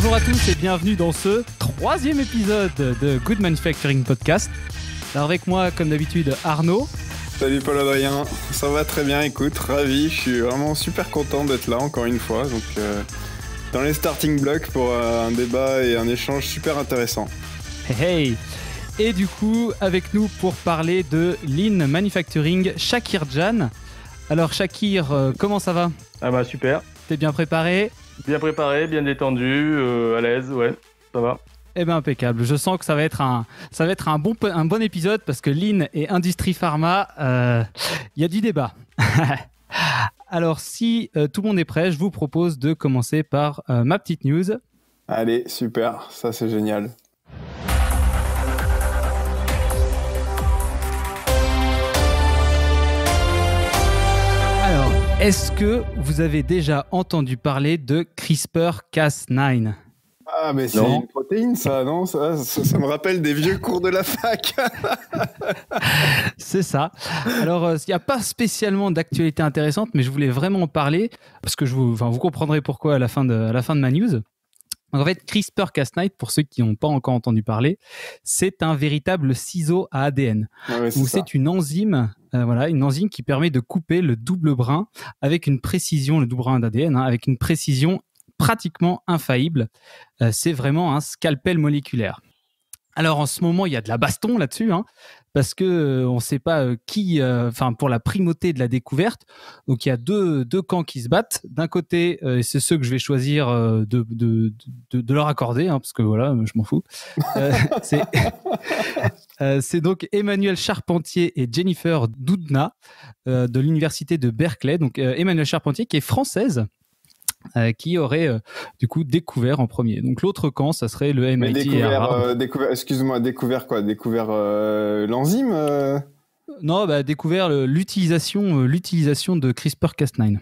Bonjour à tous et bienvenue dans ce 3e épisode de Good Manufacturing Podcast. Alors avec moi, comme d'habitude, Arnaud. Salut Paul-Adrien, ça va très bien, écoute, ravi, je suis vraiment super content d'être là encore une fois, donc dans les starting blocks pour un débat et un échange super intéressant. Hey. Et du coup, avec nous pour parler de Lean Manufacturing, Shakir Jan. Alors Shakir, comment ça va ? Ah bah super. T'es bien préparé ? Bien préparé, bien détendu, à l'aise, ouais, ça va. Eh bien impeccable, je sens que ça va être un bon épisode parce que Lean et Industrie Pharma, il y a du débat. Alors si tout le monde est prêt, je vous propose de commencer par ma petite news. Allez, super, ça c'est génial. Alors, est-ce que vous avez déjà entendu parler de CRISPR-Cas9 ? Ah mais c'est une protéine ça, non ? Ça me rappelle des vieux cours de la fac. C'est ça. Alors, il n'y a pas spécialement d'actualité intéressante, mais je voulais vraiment en parler parce que vous comprendrez pourquoi à la fin de ma news. Donc, en fait, CRISPR-Cas9, pour ceux qui n'ont pas encore entendu parler, c'est un véritable ciseau à ADN. Ouais, C'est une enzyme, une enzyme qui permet de couper le double brin avec une précision, le double brin d'ADN, avec une précision pratiquement infaillible. C'est vraiment un scalpel moléculaire. Alors en ce moment, il y a de la baston là-dessus, parce que on ne sait pas pour la primauté de la découverte. Donc il y a deux camps qui se battent. D'un côté, c'est ceux que je vais choisir de leur accorder, parce que voilà, je m'en fous. C'est donc Emmanuelle Charpentier et Jennifer Doudna de l'université de Berkeley. Donc Emmanuelle Charpentier qui est française. Qui aurait du coup découvert en premier. Donc l'autre camp, ça serait le MIT et Harvard. Découvert quoi ? Découvert l'enzyme Non, découvert l'utilisation de CRISPR-Cas9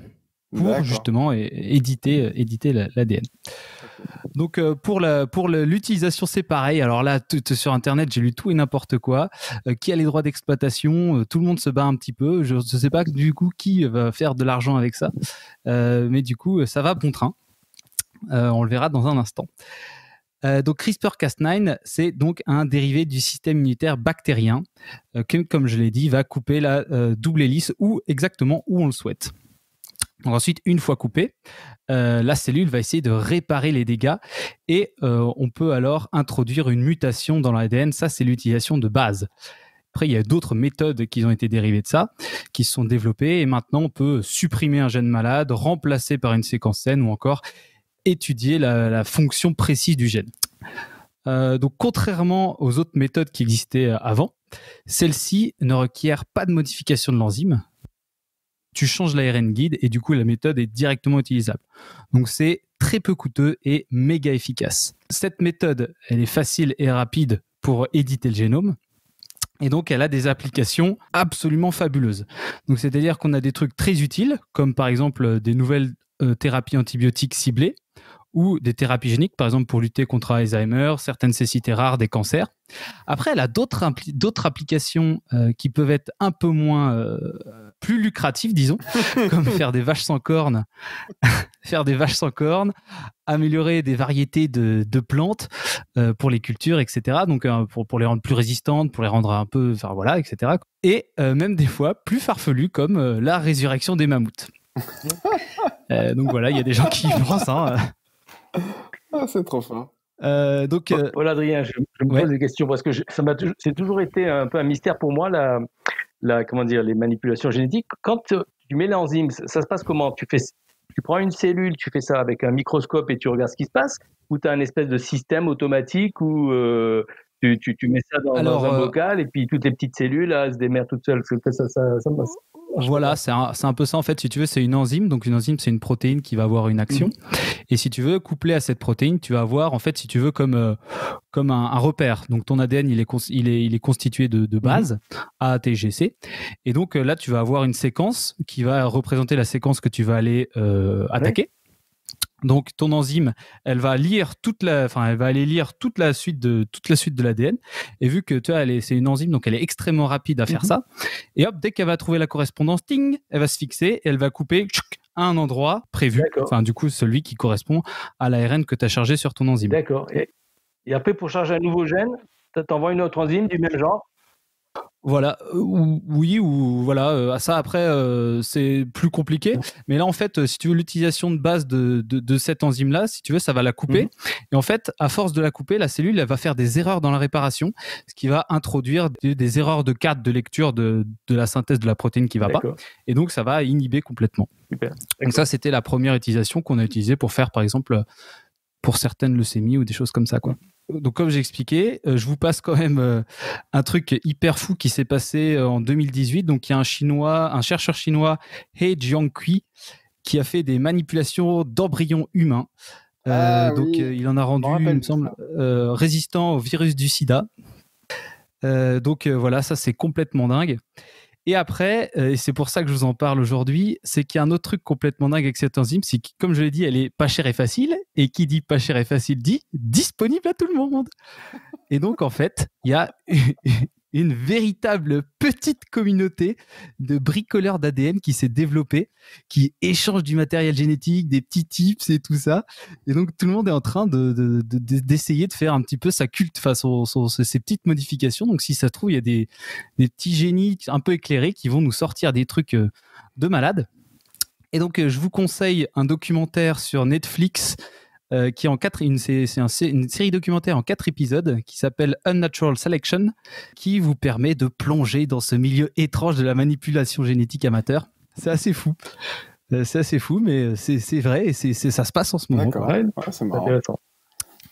pour justement éditer l'ADN. Donc pour l'utilisation, c'est pareil. Alors là, sur Internet, j'ai lu tout et n'importe quoi. Qui a les droits d'exploitation ? Tout le monde se bat un petit peu. Je ne sais pas du coup qui va faire de l'argent avec ça. Mais du coup, ça va bon train. On le verra dans un instant. Donc CRISPR-Cas9, c'est donc un dérivé du système immunitaire bactérien qui, comme je l'ai dit, va couper la double hélice exactement où on le souhaite. Donc ensuite, une fois coupée, la cellule va essayer de réparer les dégâts et on peut alors introduire une mutation dans l'ADN. Ça, c'est l'utilisation de base. Après, il y a d'autres méthodes qui ont été dérivées de ça, qui se sont développées et maintenant, on peut supprimer un gène malade, remplacer par une séquence saine ou encore étudier la fonction précise du gène. Donc, contrairement aux autres méthodes qui existaient avant, celle-ci ne requiert pas de modification de l'enzyme. Tu changes l'ARN guide et du coup, la méthode est directement utilisable. Donc, c'est très peu coûteux et méga efficace. Cette méthode, elle est facile et rapide pour éditer le génome. Et donc, elle a des applications absolument fabuleuses. Donc, c'est-à-dire qu'on a des trucs très utiles, comme par exemple des nouvelles thérapies antibiotiques ciblées ou des thérapies géniques, par exemple pour lutter contre Alzheimer, certaines cécités rares, des cancers. Après, elle a d'autres applications qui peuvent être un peu moins plus lucratives, disons, comme faire des vaches sans cornes, améliorer des variétés de plantes pour les cultures, etc. Donc pour les rendre plus résistantes, pour les rendre un peu, etc. Et même des fois plus farfelues comme la résurrection des mammouths. Donc voilà, il y a des gens qui y pensent. Ah, c'est trop fort. Paul Adrien, je me pose des questions parce que c'est toujours été un peu un mystère pour moi les manipulations génétiques. Quand tu mets l'enzyme, ça se passe comment ? Tu prends une cellule, tu fais ça avec un microscope et tu regardes ce qui se passe, ou tu as un espèce de système automatique où tu mets ça dans un bocal et puis toutes les petites cellules elles se démerdent toutes seules. Ça me passe. Voilà, c'est un peu ça en fait. Si tu veux, c'est une enzyme. Donc une enzyme, c'est une protéine qui va avoir une action. Et si tu veux, couplé à cette protéine, tu vas avoir en fait, si tu veux, comme un repère. Donc ton ADN, il est constitué de bases A, T, G, C. Et donc là, tu vas avoir une séquence qui va représenter la séquence que tu vas aller attaquer. Donc ton enzyme, elle va aller lire toute la suite de l'ADN. Et vu que c'est une enzyme, donc elle est extrêmement rapide à faire ça. Et hop, dès qu'elle va trouver la correspondance, ting, elle va se fixer et elle va couper à un endroit prévu. Enfin, du coup, celui qui correspond à l'ARN que tu as chargé sur ton enzyme. D'accord. Et après, pour charger un nouveau gène, tu envoies une autre enzyme du même genre. Voilà, oui, ou voilà, ça après c'est plus compliqué. Mais là en fait, si tu veux l'utilisation de base de cette enzyme-là, si tu veux, ça va la couper. Et en fait, à force de la couper, la cellule elle va faire des erreurs dans la réparation, ce qui va introduire des erreurs de carte de lecture de la synthèse de la protéine qui va pas. Et donc ça va inhiber complètement. Super. Donc ça, c'était la première utilisation qu'on a utilisée pour faire, par exemple, pour certaines leucémies ou des choses comme ça, quoi. Donc, comme j'ai expliqué, je vous passe quand même un truc hyper fou qui s'est passé en 2018. Donc, il y a un chercheur chinois, He Jiankui, qui a fait des manipulations d'embryons humains. Il en a rendu, il me semble, résistant au virus du sida. Voilà, ça, c'est complètement dingue. Et après, et c'est pour ça que je vous en parle aujourd'hui, c'est qu'il y a un autre truc complètement dingue avec cette enzyme, c'est que, comme je l'ai dit, elle est pas chère et facile. Et qui dit pas cher et facile dit disponible à tout le monde. Et donc, en fait, il y a une véritable petite communauté de bricoleurs d'ADN qui s'est développée, qui échangent du matériel génétique, des petits tips et tout ça. Et donc, tout le monde est en train d'essayer de faire un petit peu sa culte face ces petites modifications. Donc, si ça se trouve, il y a des petits génies un peu éclairés qui vont nous sortir des trucs de malades. Et donc, je vous conseille un documentaire sur Netflix qui est une série documentaire en 4 épisodes qui s'appelle Unnatural Selection, qui vous permet de plonger dans ce milieu étrange de la manipulation génétique amateur. C'est assez fou. Mais c'est vrai et ça se passe en ce moment. D'accord, ouais, c'est marrant. Intéressant.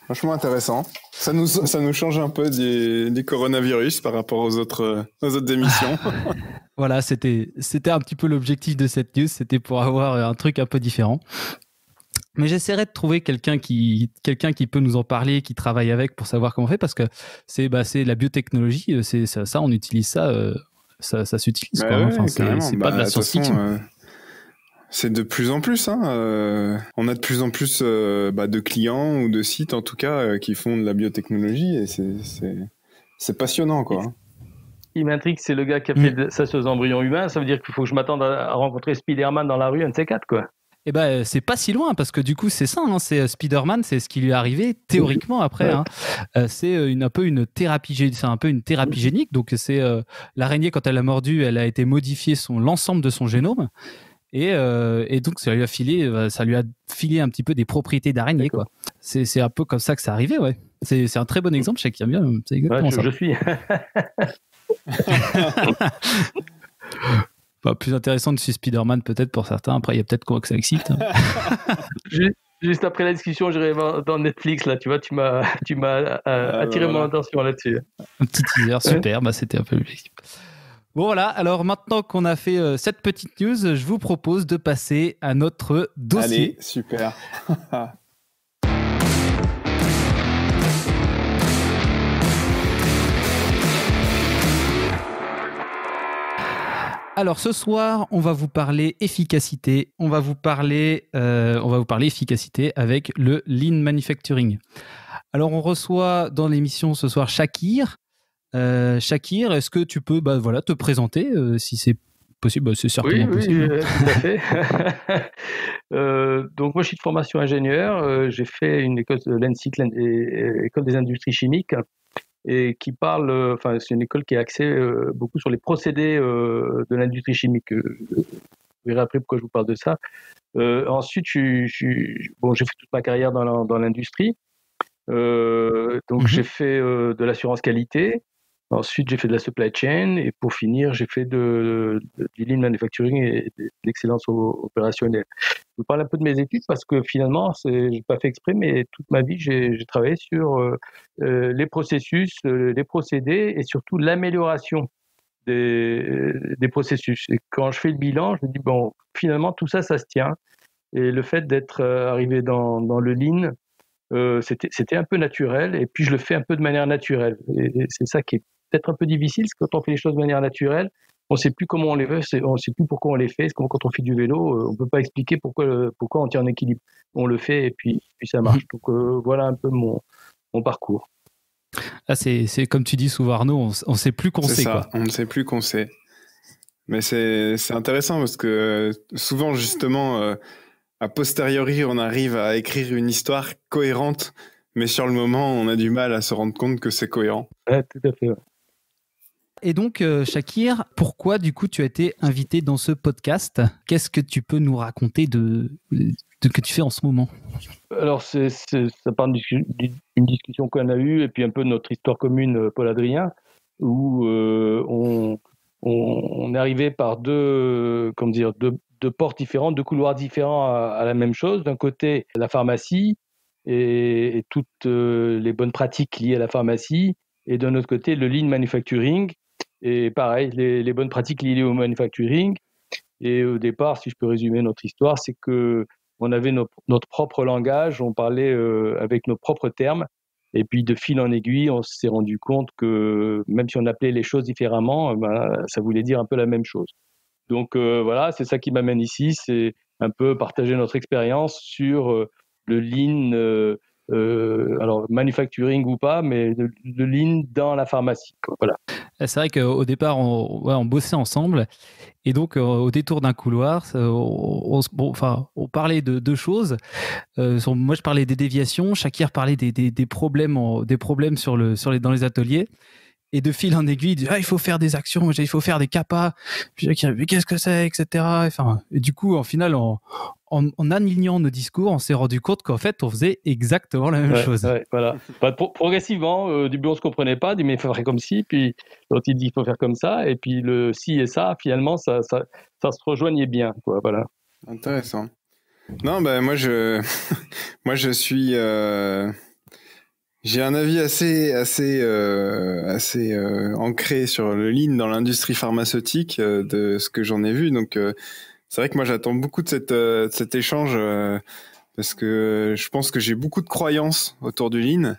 Franchement intéressant. Ça nous change un peu des coronavirus par rapport aux autres émissions. Voilà, c'était un petit peu l'objectif de cette news, c'était pour avoir un truc un peu différent. Mais j'essaierai de trouver quelqu'un qui peut nous en parler, qui travaille avec pour savoir comment on fait, parce que c'est la biotechnologie, c'est ça, on utilise ça, ça s'utilise. Ouais, enfin, c'est pas de la science-fiction. C'est de plus en plus. On a de plus en plus de clients ou de sites, en tout cas, qui font de la biotechnologie, et c'est passionnant, quoi. Il m'intrigue, c'est le gars qui a fait ça sur les embryons humains. Ça veut dire qu'il faut que je m'attende à rencontrer Spider-Man dans la rue, un de ces quatre, quoi. Eh ben, c'est pas si loin, parce que du coup, c'est ça, c'est Spider-Man, c'est ce qui lui est arrivé théoriquement après. C'est un peu une thérapie génique. Donc, c'est l'araignée, quand elle a mordu, elle a été modifiée l'ensemble de son génome. Et donc, ça lui a filé un petit peu des propriétés d'araignée, quoi. C'est un peu comme ça que ça arrivait, ouais. C'est un très bon exemple, je sais qu'il y a bien, c'est exactement ça. Je suis. Plus intéressant de suivre Spider-Man peut-être pour certains. Après, il y a peut-être quoi que ça excite. Juste après la discussion, j'irai dans Netflix, là, tu vois, tu m'as attiré mon attention là-dessus. Un petit teaser, super, c'était un peu l'objectif. Bon voilà, alors maintenant qu'on a fait cette petite news, je vous propose de passer à notre dossier. Allez, super. Alors ce soir, on va vous parler efficacité. On va vous parler efficacité avec le Lean Manufacturing. Alors on reçoit dans l'émission ce soir Shakir. Shakir, est-ce que tu peux te présenter si c'est possible? C'est certainement possible. Oui, tout à fait. Donc moi je suis de formation ingénieur. J'ai fait une école de l'ENSIC, école des industries chimiques. Et qui parle, c'est une école qui est axée beaucoup sur les procédés de l'industrie chimique. Vous verrez après pourquoi je vous parle de ça. Ensuite, j'ai fait toute ma carrière dans l'industrie. Donc, j'ai fait de l'assurance qualité. Ensuite, j'ai fait de la supply chain. Et pour finir, j'ai fait du lean manufacturing et de l'excellence opérationnelle. Je vous parle un peu de mes études parce que finalement, j'ai pas fait exprès, mais toute ma vie, j'ai travaillé sur les processus, les procédés et surtout l'amélioration des processus. Et quand je fais le bilan, je me dis, bon, finalement, tout ça, ça se tient. Et le fait d'être arrivé dans le lean, c'était un peu naturel. Et puis, je le fais un peu de manière naturelle. Et c'est ça qui est peut-être un peu difficile, c'est quand on fait les choses de manière naturelle, on ne sait plus comment on les fait, on ne sait plus pourquoi on les fait. C'est comme quand on fait du vélo, on ne peut pas expliquer pourquoi on tient en équilibre. On le fait et puis ça marche. Donc voilà un peu mon parcours. Ah, c'est comme tu dis souvent, Arnaud, on ne sait plus qu'on sait. C'est ça, quoi. On ne sait plus qu'on sait. Mais c'est intéressant parce que souvent, justement, a posteriori, on arrive à écrire une histoire cohérente, mais sur le moment, on a du mal à se rendre compte que c'est cohérent. Ouais, tout à fait. Ouais. Et donc, Shakir, pourquoi du coup tu as été invité dans ce podcast ? Qu'est-ce que tu peux nous raconter de que tu fais en ce moment ? Alors, ça part d'une discussion qu'on a eue et puis un peu de notre histoire commune, Paul-Adrien, où on est arrivé par deux portes différentes, deux couloirs différents à la même chose. D'un côté, la pharmacie et toutes les bonnes pratiques liées à la pharmacie, et d'un autre côté, le lean manufacturing. Et pareil, les bonnes pratiques liées au manufacturing. Et au départ, si je peux résumer notre histoire, c'est que on avait notre propre langage, on parlait avec nos propres termes. Et puis, de fil en aiguille, on s'est rendu compte que même si on appelait les choses différemment, ça voulait dire un peu la même chose. Donc voilà, c'est ça qui m'amène ici, c'est un peu partager notre expérience sur le lean, alors manufacturing ou pas, mais le lean dans la pharmacie. Voilà. C'est vrai qu'au départ, on bossait ensemble. Et donc, au détour d'un couloir, on parlait de deux choses. Moi, je parlais des déviations. Shakir parlait des problèmes, dans les ateliers. Et de fil en aiguille, il dit, il faut faire des actions, il faut faire des CAPA. Puis Shakir, mais qu'est-ce que c'est, etc. Enfin, et du coup, en final, en alignant nos discours, on s'est rendu compte qu'en fait, on faisait exactement la même chose. Ouais, voilà. Progressivement, au début, on ne se comprenait pas. On dit, mais il faut faire comme ci. Puis l'autre, il dit, il faut faire comme ça. Et puis le ci et ça, finalement, ça se rejoignait bien. Quoi, voilà. Intéressant. Non, moi, je suis... J'ai un avis assez ancré sur le lean dans l'industrie pharmaceutique de ce que j'en ai vu. Donc, c'est vrai que moi, j'attends beaucoup de cet échange parce que je pense que j'ai beaucoup de croyances autour du lean,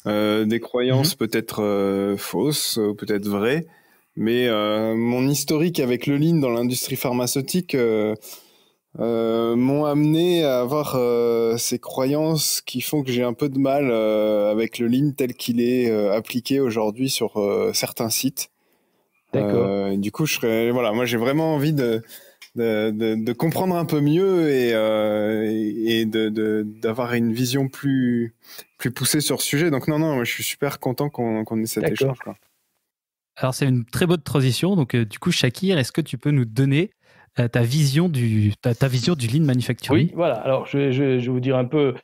des croyances peut-être fausses, peut-être vraies, mais mon historique avec le lean dans l'industrie pharmaceutique m'ont amené à avoir ces croyances qui font que j'ai un peu de mal avec le lean tel qu'il est appliqué aujourd'hui sur certains sites. D'accord. Du coup, moi j'ai vraiment envie de comprendre un peu mieux et d'avoir une vision plus poussée sur ce sujet. Donc non, moi, je suis super content qu'on ait cet échange. Quoi. Alors c'est une très bonne transition. Donc du coup, Shakir, est-ce que tu peux nous donner ta vision du lean manufacturing ? Oui, voilà. Alors, je vais vous dire un peu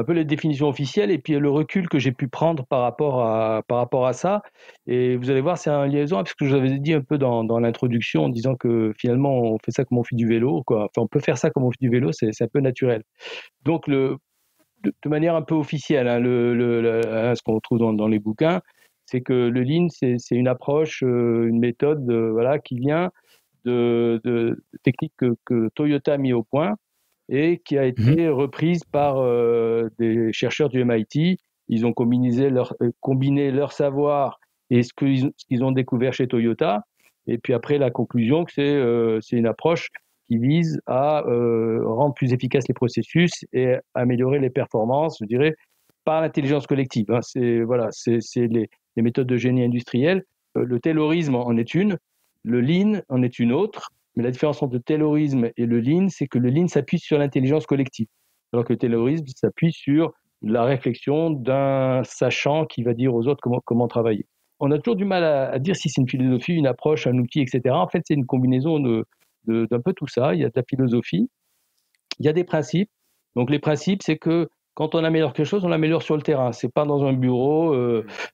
les définitions officielles et puis le recul que j'ai pu prendre par rapport à ça. Et vous allez voir, c'est un liaison avec ce que je vous avais dit un peu dans l'introduction en disant que finalement, on fait ça comme on fait du vélo, quoi. Enfin, on peut faire ça comme on fait du vélo, c'est un peu naturel. Donc, de manière un peu officielle, hein, ce qu'on trouve dans les bouquins, c'est que le lean, c'est une approche, une méthode, voilà, qui vient de techniques que Toyota a mis au point et qui a été reprise par des chercheurs du MIT. Ils ont combiné leur savoir et ce qu'ils ont découvert chez Toyota. Et puis après, la conclusion, que c'est une approche qui vise à rendre plus efficaces les processus et améliorer les performances, je dirais, par l'intelligence collective. Hein. C'est les méthodes de génie industriel. Le taylorisme en est une. Le lean en est une autre, mais la différence entre le taylorisme et le lean, c'est que le lean s'appuie sur l'intelligence collective, alors que le taylorisme s'appuie sur la réflexion d'un sachant qui va dire aux autres comment travailler. On a toujours du mal à dire si c'est une philosophie, une approche, un outil, etc. En fait, c'est une combinaison d'un peu tout ça. Il y a de la philosophie, il y a des principes. Donc les principes, c'est que quand on améliore quelque chose, on l'améliore sur le terrain. C'est pas dans un bureau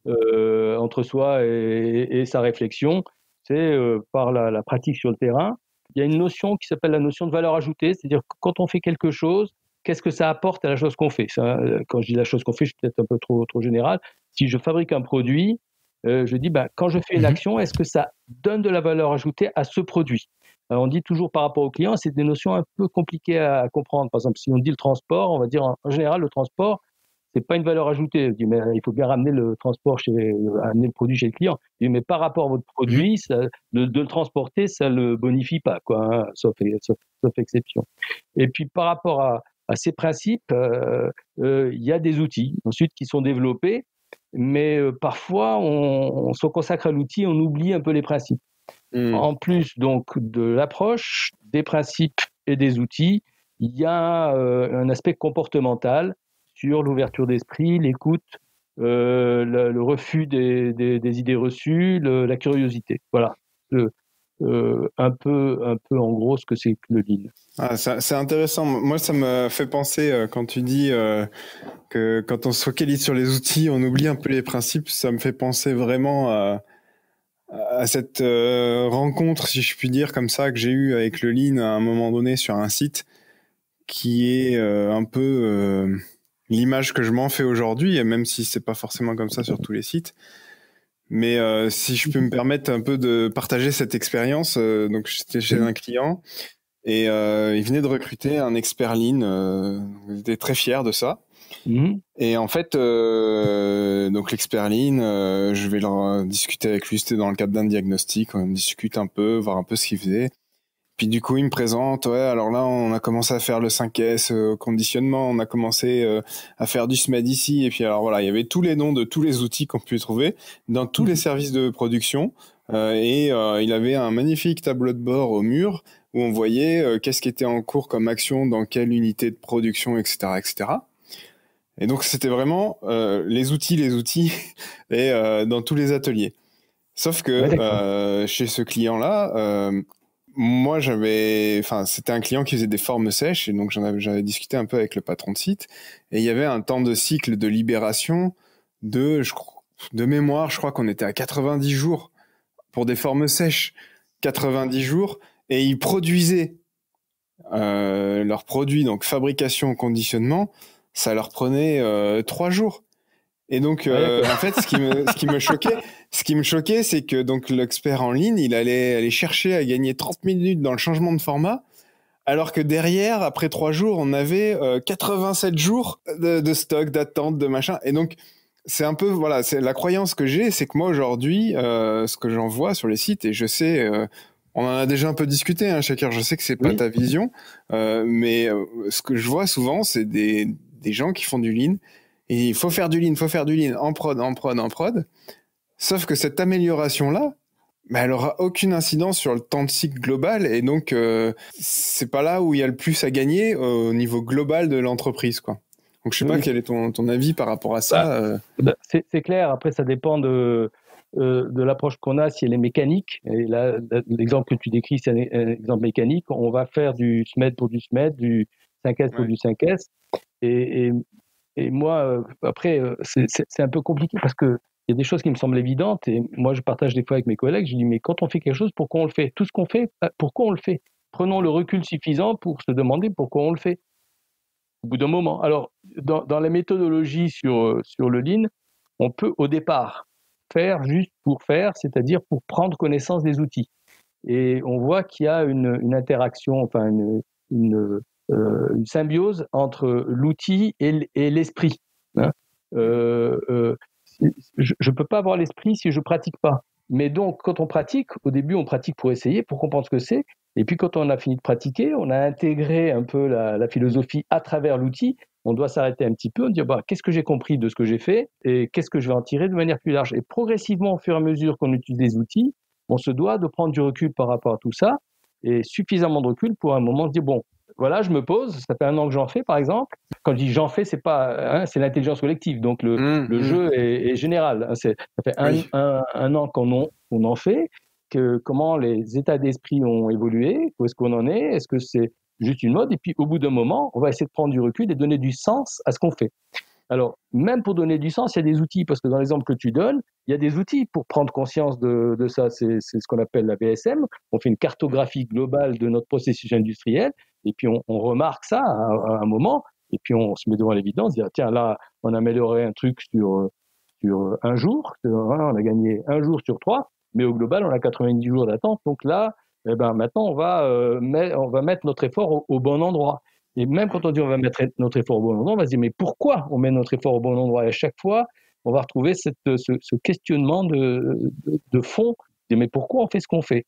entre soi et sa réflexion. C'est par la pratique sur le terrain. Il y a une notion qui s'appelle la notion de valeur ajoutée, c'est-à-dire que quand on fait quelque chose, qu'est-ce que ça apporte à la chose qu'on fait ? Ça, quand je dis la chose qu'on fait, je suis peut-être un peu trop général. Si je fabrique un produit, je dis, quand je fais une action, est-ce que ça donne de la valeur ajoutée à ce produit ? Alors, on dit toujours par rapport au client, c'est des notions un peu compliquées à comprendre. Par exemple, si on dit le transport, on va dire en général, le transport, c'est pas une valeur ajoutée. Je dis, mais il faut bien ramener le transport amener le produit chez le client. Je dis, mais par rapport à votre produit, de le transporter, ça le bonifie pas, quoi, hein, sauf exception. Et puis, par rapport à ces principes, il y a des outils ensuite qui sont développés, mais parfois, on se consacre à l'outil, on oublie un peu les principes. en plus donc de l'approche, des principes et des outils, il y a un aspect comportemental sur l'ouverture d'esprit, l'écoute, le refus des idées reçues, la curiosité. Voilà. Un peu en gros ce que c'est que le Lean. Ah, c'est intéressant. Moi, ça me fait penser quand tu dis que quand on se focalise sur les outils, on oublie un peu les principes. Ça me fait penser vraiment à cette rencontre, si je puis dire, comme ça, que j'ai eue avec le Lean à un moment donné sur un site, qui est un peu l'image que je m'en fais aujourd'hui, et même si c'est pas forcément comme ça sur tous les sites. Mais si je peux me permettre un peu de partager cette expérience, donc j'étais chez un client et il venait de recruter un expert Lean. J'étais très fier de ça. Et en fait, donc l'expert Lean, je vais leur discuter avec lui. C'était dans le cadre d'un diagnostic. On discute un peu, voir un peu ce qu'il faisait. Puis du coup, il me présente, ouais, alors là, on a commencé à faire le 5S conditionnement, on a commencé à faire du SMED ici, et puis alors voilà, il y avait tous les noms de tous les outils qu'on pouvait trouver dans tous les services de production, et il avait un magnifique tableau de bord au mur où on voyait qu'est-ce qui était en cours comme action dans quelle unité de production, etc., etc. Et donc, c'était vraiment les outils, et dans tous les ateliers. Sauf que chez ce client-là, moi, c'était un client qui faisait des formes sèches, et donc j'avais discuté un peu avec le patron de site, et il y avait un temps de cycle de libération de mémoire, je crois qu'on était à 90 jours pour des formes sèches, 90 jours, et ils produisaient leurs produits, donc fabrication, conditionnement, ça leur prenait 3 jours. Et donc, en fait, ce qui me choquait, c'est que donc l'expert en ligne, il allait aller chercher à gagner 30 minutes dans le changement de format, alors que derrière, après 3 jours, on avait 87 jours de stock, d'attente, de machin. Et donc, c'est un peu, voilà, c'est la croyance que j'ai, c'est que moi aujourd'hui, ce que j'en vois sur les sites, et je sais, on en a déjà un peu discuté, hein, Shaker, je sais que c'est pas ta vision, mais ce que je vois souvent, c'est des gens qui font du Lean. Et il faut faire du Lean, en prod. Sauf que cette amélioration-là, elle aura aucune incidence sur le temps de cycle global. Et donc, c'est pas là où il y a le plus à gagner au niveau global de l'entreprise, quoi. Donc, je sais pas quel est ton avis par rapport à ça. C'est clair. Après, ça dépend de l'approche qu'on a, si elle est mécanique. Et là, l'exemple que tu décris, c'est un exemple mécanique. On va faire du SMED pour du SMED, du 5S pour du 5S. Et moi, après, c'est un peu compliqué parce qu'il y a des choses qui me semblent évidentes. Et moi, je partage des fois avec mes collègues. Je dis, mais quand on fait quelque chose, pourquoi on le fait? Tout ce qu'on fait, pourquoi on le fait? Prenons le recul suffisant pour se demander pourquoi on le fait au bout d'un moment. Alors, dans la méthodologie sur le Lean, on peut au départ faire juste pour faire, c'est-à-dire pour prendre connaissance des outils. Et on voit qu'il y a une interaction, enfin une symbiose entre l'outil et l'esprit. Hein. Je ne peux pas avoir l'esprit si je ne pratique pas. Mais donc, quand on pratique, au début, on pratique pour essayer, pour comprendre ce que c'est. Et puis, quand on a fini de pratiquer, on a intégré un peu la philosophie à travers l'outil. On doit s'arrêter un petit peu, on dire qu'est-ce que j'ai compris de ce que j'ai fait et qu'est-ce que je vais en tirer de manière plus large. Et progressivement, au fur et à mesure qu'on utilise les outils, on se doit de prendre du recul par rapport à tout ça et suffisamment de recul pour à un moment se dire voilà, je me pose, ça fait 1 an que j'en fais, par exemple. Quand je dis j'en fais, c'est pas, c'est l'intelligence collective, donc le jeu est général. Ça fait un an qu'on en fait, comment les états d'esprit ont évolué, où est-ce qu'on en est ce que c'est juste une mode? Et puis, au bout d'un moment, on va essayer de prendre du recul et donner du sens à ce qu'on fait. Alors, même pour donner du sens, il y a des outils, parce que dans l'exemple que tu donnes, il y a des outils pour prendre conscience de ça. C'est ce qu'on appelle la BSM. On fait une cartographie globale de notre processus industriel, et puis on remarque ça à un moment, et puis on se met devant l'évidence, dire tiens, là, on a amélioré un truc sur un jour, on a gagné 1 jour sur 3, mais au global, on a 90 jours d'attente. Donc là, maintenant, on va mettre notre effort au bon endroit. Et même quand on dit on va mettre notre effort au bon endroit, on va se dire mais pourquoi on met notre effort au bon endroit? Et à chaque fois, on va retrouver ce questionnement de fond, de mais pourquoi on fait ce qu'on fait?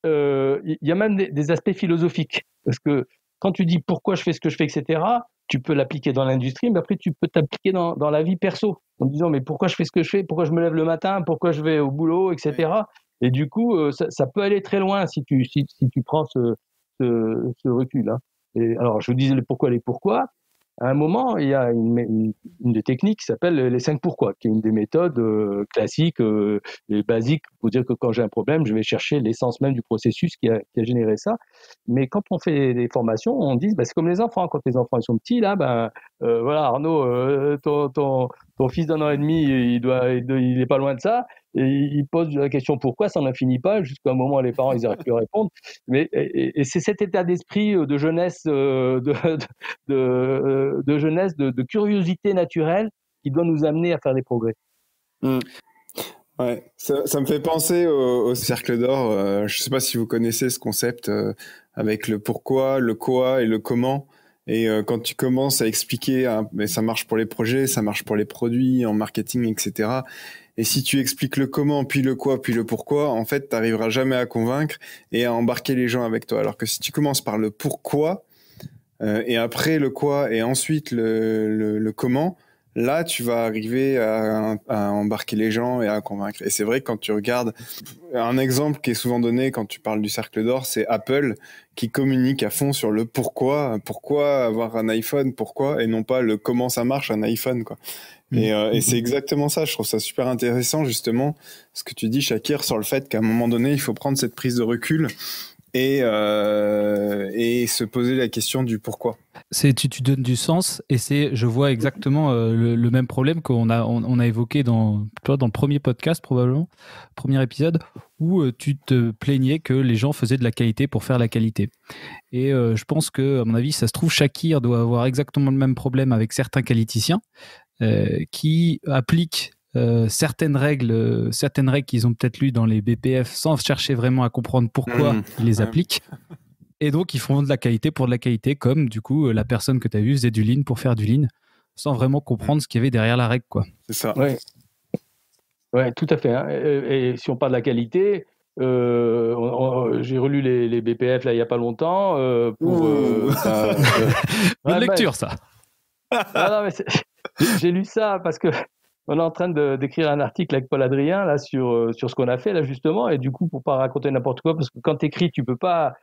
Il y a même des aspects philosophiques, parce que quand tu dis pourquoi je fais ce que je fais, etc., tu peux l'appliquer dans l'industrie, mais après tu peux t'appliquer dans la vie perso, en disant mais pourquoi je fais ce que je fais, pourquoi je me lève le matin, pourquoi je vais au boulot, etc. Et du coup, ça peut aller très loin si tu prends ce recul. Hein. Et alors, je vous disais les pourquoi. À un moment, il y a une des techniques qui s'appelle les 5 pourquoi, qui est une des méthodes classiques et basiques pour dire que quand j'ai un problème, je vais chercher l'essence même du processus qui a généré ça. Mais quand on fait des formations, on dit c'est comme les enfants. Quand les enfants ils sont petits, là, voilà, Arnaud, ton fils d'1 an et demi, il est pas loin de ça. Et il pose la question pourquoi, ça n'en finit pas, jusqu'à un moment où les parents ils n'arrivent plus à répondre. Mais et c'est cet état d'esprit de jeunesse, de jeunesse, de curiosité naturelle qui doit nous amener à faire des progrès. Ouais, ça me fait penser au cercle d'or. Je ne sais pas si vous connaissez ce concept avec le pourquoi, le quoi et le comment. Et quand tu commences à expliquer, mais ça marche pour les projets, ça marche pour les produits, en marketing, etc. Et si tu expliques le comment, puis le quoi, puis le pourquoi, en fait, tu n'arriveras jamais à convaincre et à embarquer les gens avec toi. Alors que si tu commences par le pourquoi, et après le quoi, et ensuite le comment, là, tu vas arriver à embarquer les gens et à convaincre. Et c'est vrai que quand tu regardes, un exemple qui est souvent donné quand tu parles du cercle d'or, c'est Apple qui communique à fond sur le pourquoi avoir un iPhone, pourquoi, et non pas le comment ça marche un iPhone, quoi. Et c'est exactement ça. Je trouve ça super intéressant, justement, ce que tu dis, Shakir, sur le fait qu'à un moment donné, il faut prendre cette prise de recul et se poser la question du pourquoi. Tu donnes du sens, et je vois exactement le même problème qu'on a évoqué dans le premier podcast, probablement, premier épisode, où tu te plaignais que les gens faisaient de la qualité pour faire la qualité. Et je pense que, à mon avis, ça se trouve, Shakir doit avoir exactement le même problème avec certains qualiticiens qui appliquent certaines règles qu'ils ont peut-être lues dans les BPF sans chercher vraiment à comprendre pourquoi ils les appliquent. Et donc, ils font de la qualité pour de la qualité, comme du coup, la personne que tu as vue faisait du lean pour faire du lean, sans vraiment comprendre ce qu'il y avait derrière la règle, quoi. C'est ça. Ouais, tout à fait. Hein. Et si on parle de la qualité, j'ai relu les BPF là il n'y a pas longtemps. Bonne lecture, ça. Non, mais j'ai lu ça parce que on est en train d'écrire un article avec Paul Adrien là sur ce qu'on a fait là justement, et du coup pour pas raconter n'importe quoi, parce que quand t'écris tu peux pas,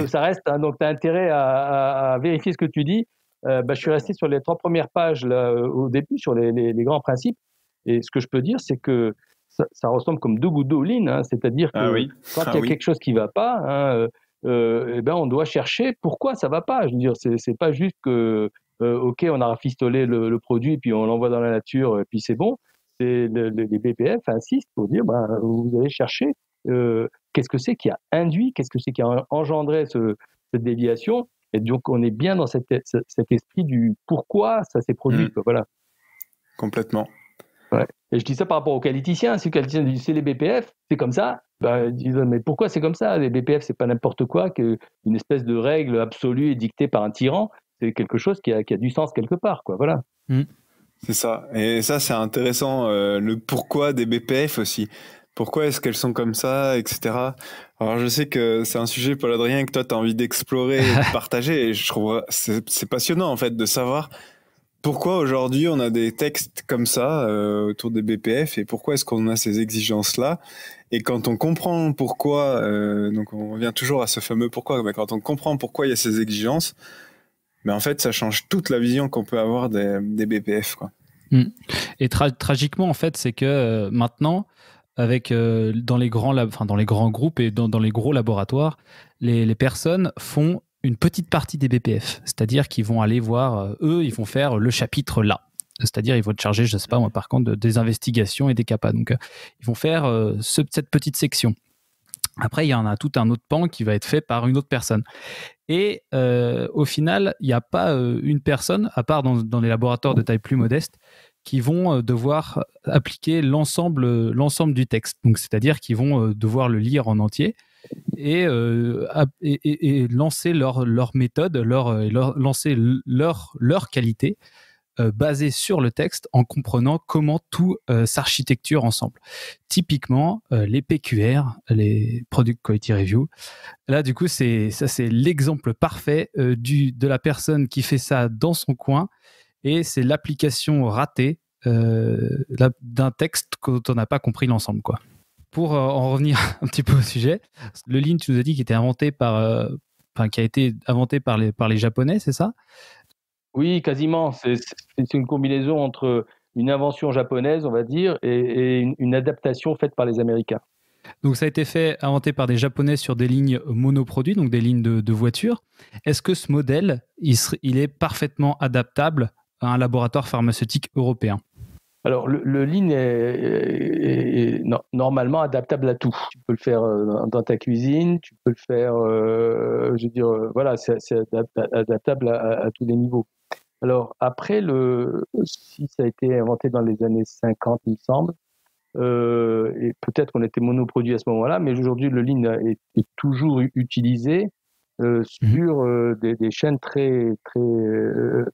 ça reste, hein, donc t'as intérêt à vérifier ce que tu dis. Je suis resté sur les 3 premières pages là au début sur les grands principes, et ce que je peux dire c'est que ça ressemble comme 2 gouttes d'eau au lean, hein, c'est-à-dire que quand il y a quelque chose qui va pas, hein, on doit chercher pourquoi ça va pas. Je veux dire, c'est pas juste que ok, on a rafistolé le produit, puis on l'envoie dans la nature, et puis c'est bon. Les BPF insistent pour dire, vous allez chercher qu'est-ce que c'est qui a induit, qu'est-ce que c'est qui a engendré cette déviation. Et donc, on est bien dans cet esprit du pourquoi ça s'est produit. Voilà. Complètement. Ouais. Et je dis ça par rapport aux qualiticiens. Si le qualiticien dit c'est les BPF, c'est comme ça, ils disent mais pourquoi c'est comme ça? Les BPF, c'est pas n'importe quoi, une espèce de règle absolue et dictée par un tyran. C'est quelque chose qui a du sens quelque part, quoi. Voilà. C'est ça. Et ça, c'est intéressant, le pourquoi des BPF aussi. Pourquoi est-ce qu'elles sont comme ça, etc. Alors, je sais que c'est un sujet, Paul Adrien, que toi, tu as envie d'explorer et de partager. Et je trouve c'est passionnant, en fait, de savoir pourquoi aujourd'hui on a des textes comme ça autour des BPF, et pourquoi est-ce qu'on a ces exigences-là. Et quand on comprend pourquoi, donc on revient toujours à ce fameux pourquoi, mais quand on comprend pourquoi il y a ces exigences, mais en fait, ça change toute la vision qu'on peut avoir des BPF, quoi. Et tragiquement, en fait, c'est que maintenant, avec dans les grands groupes et dans les gros laboratoires, les personnes font une petite partie des BPF, c'est-à-dire qu'ils vont aller voir, ils vont faire le chapitre là. C'est-à-dire, ils vont te charger, je ne sais pas moi, par contre, des investigations et des CAPA. Donc, ils vont faire cette petite section. Après, il y en a tout un autre pan qui va être fait par une autre personne. Et au final, il n'y a pas une personne, à part dans les laboratoires de taille plus modeste, qui vont devoir appliquer l'ensemble du texte. Donc, c'est-à-dire qu'ils vont devoir le lire en entier et lancer leur méthode, lancer leur qualité basée sur le texte, en comprenant comment tout s'architecture ensemble. Typiquement, les PQR, les Product Quality Review. Là, du coup, c'est l'exemple parfait de la personne qui fait ça dans son coin, et c'est l'application ratée d'un texte dont on n'a pas compris l'ensemble, quoi. pour en revenir un petit peu au sujet, le Lean, tu nous as dit qu'il était inventé qui a été inventé par les Japonais, c'est ça? Oui, quasiment. C'est une combinaison entre une invention japonaise, on va dire, et une adaptation faite par les Américains. Donc ça a été inventé par des Japonais sur des lignes monoproduits, donc des lignes de voitures. Est-ce que ce modèle, il est parfaitement adaptable à un laboratoire pharmaceutique européen? Alors, le Lean est normalement adaptable à tout. Tu peux le faire dans ta cuisine, tu peux le faire, je veux dire, voilà, c'est adaptable à tous les niveaux. Alors, après, si ça a été inventé dans les années 50, il me semble, et peut-être qu'on était monoproduit à ce moment-là, mais aujourd'hui, le Lean est toujours utilisé sur des chaînes très, très,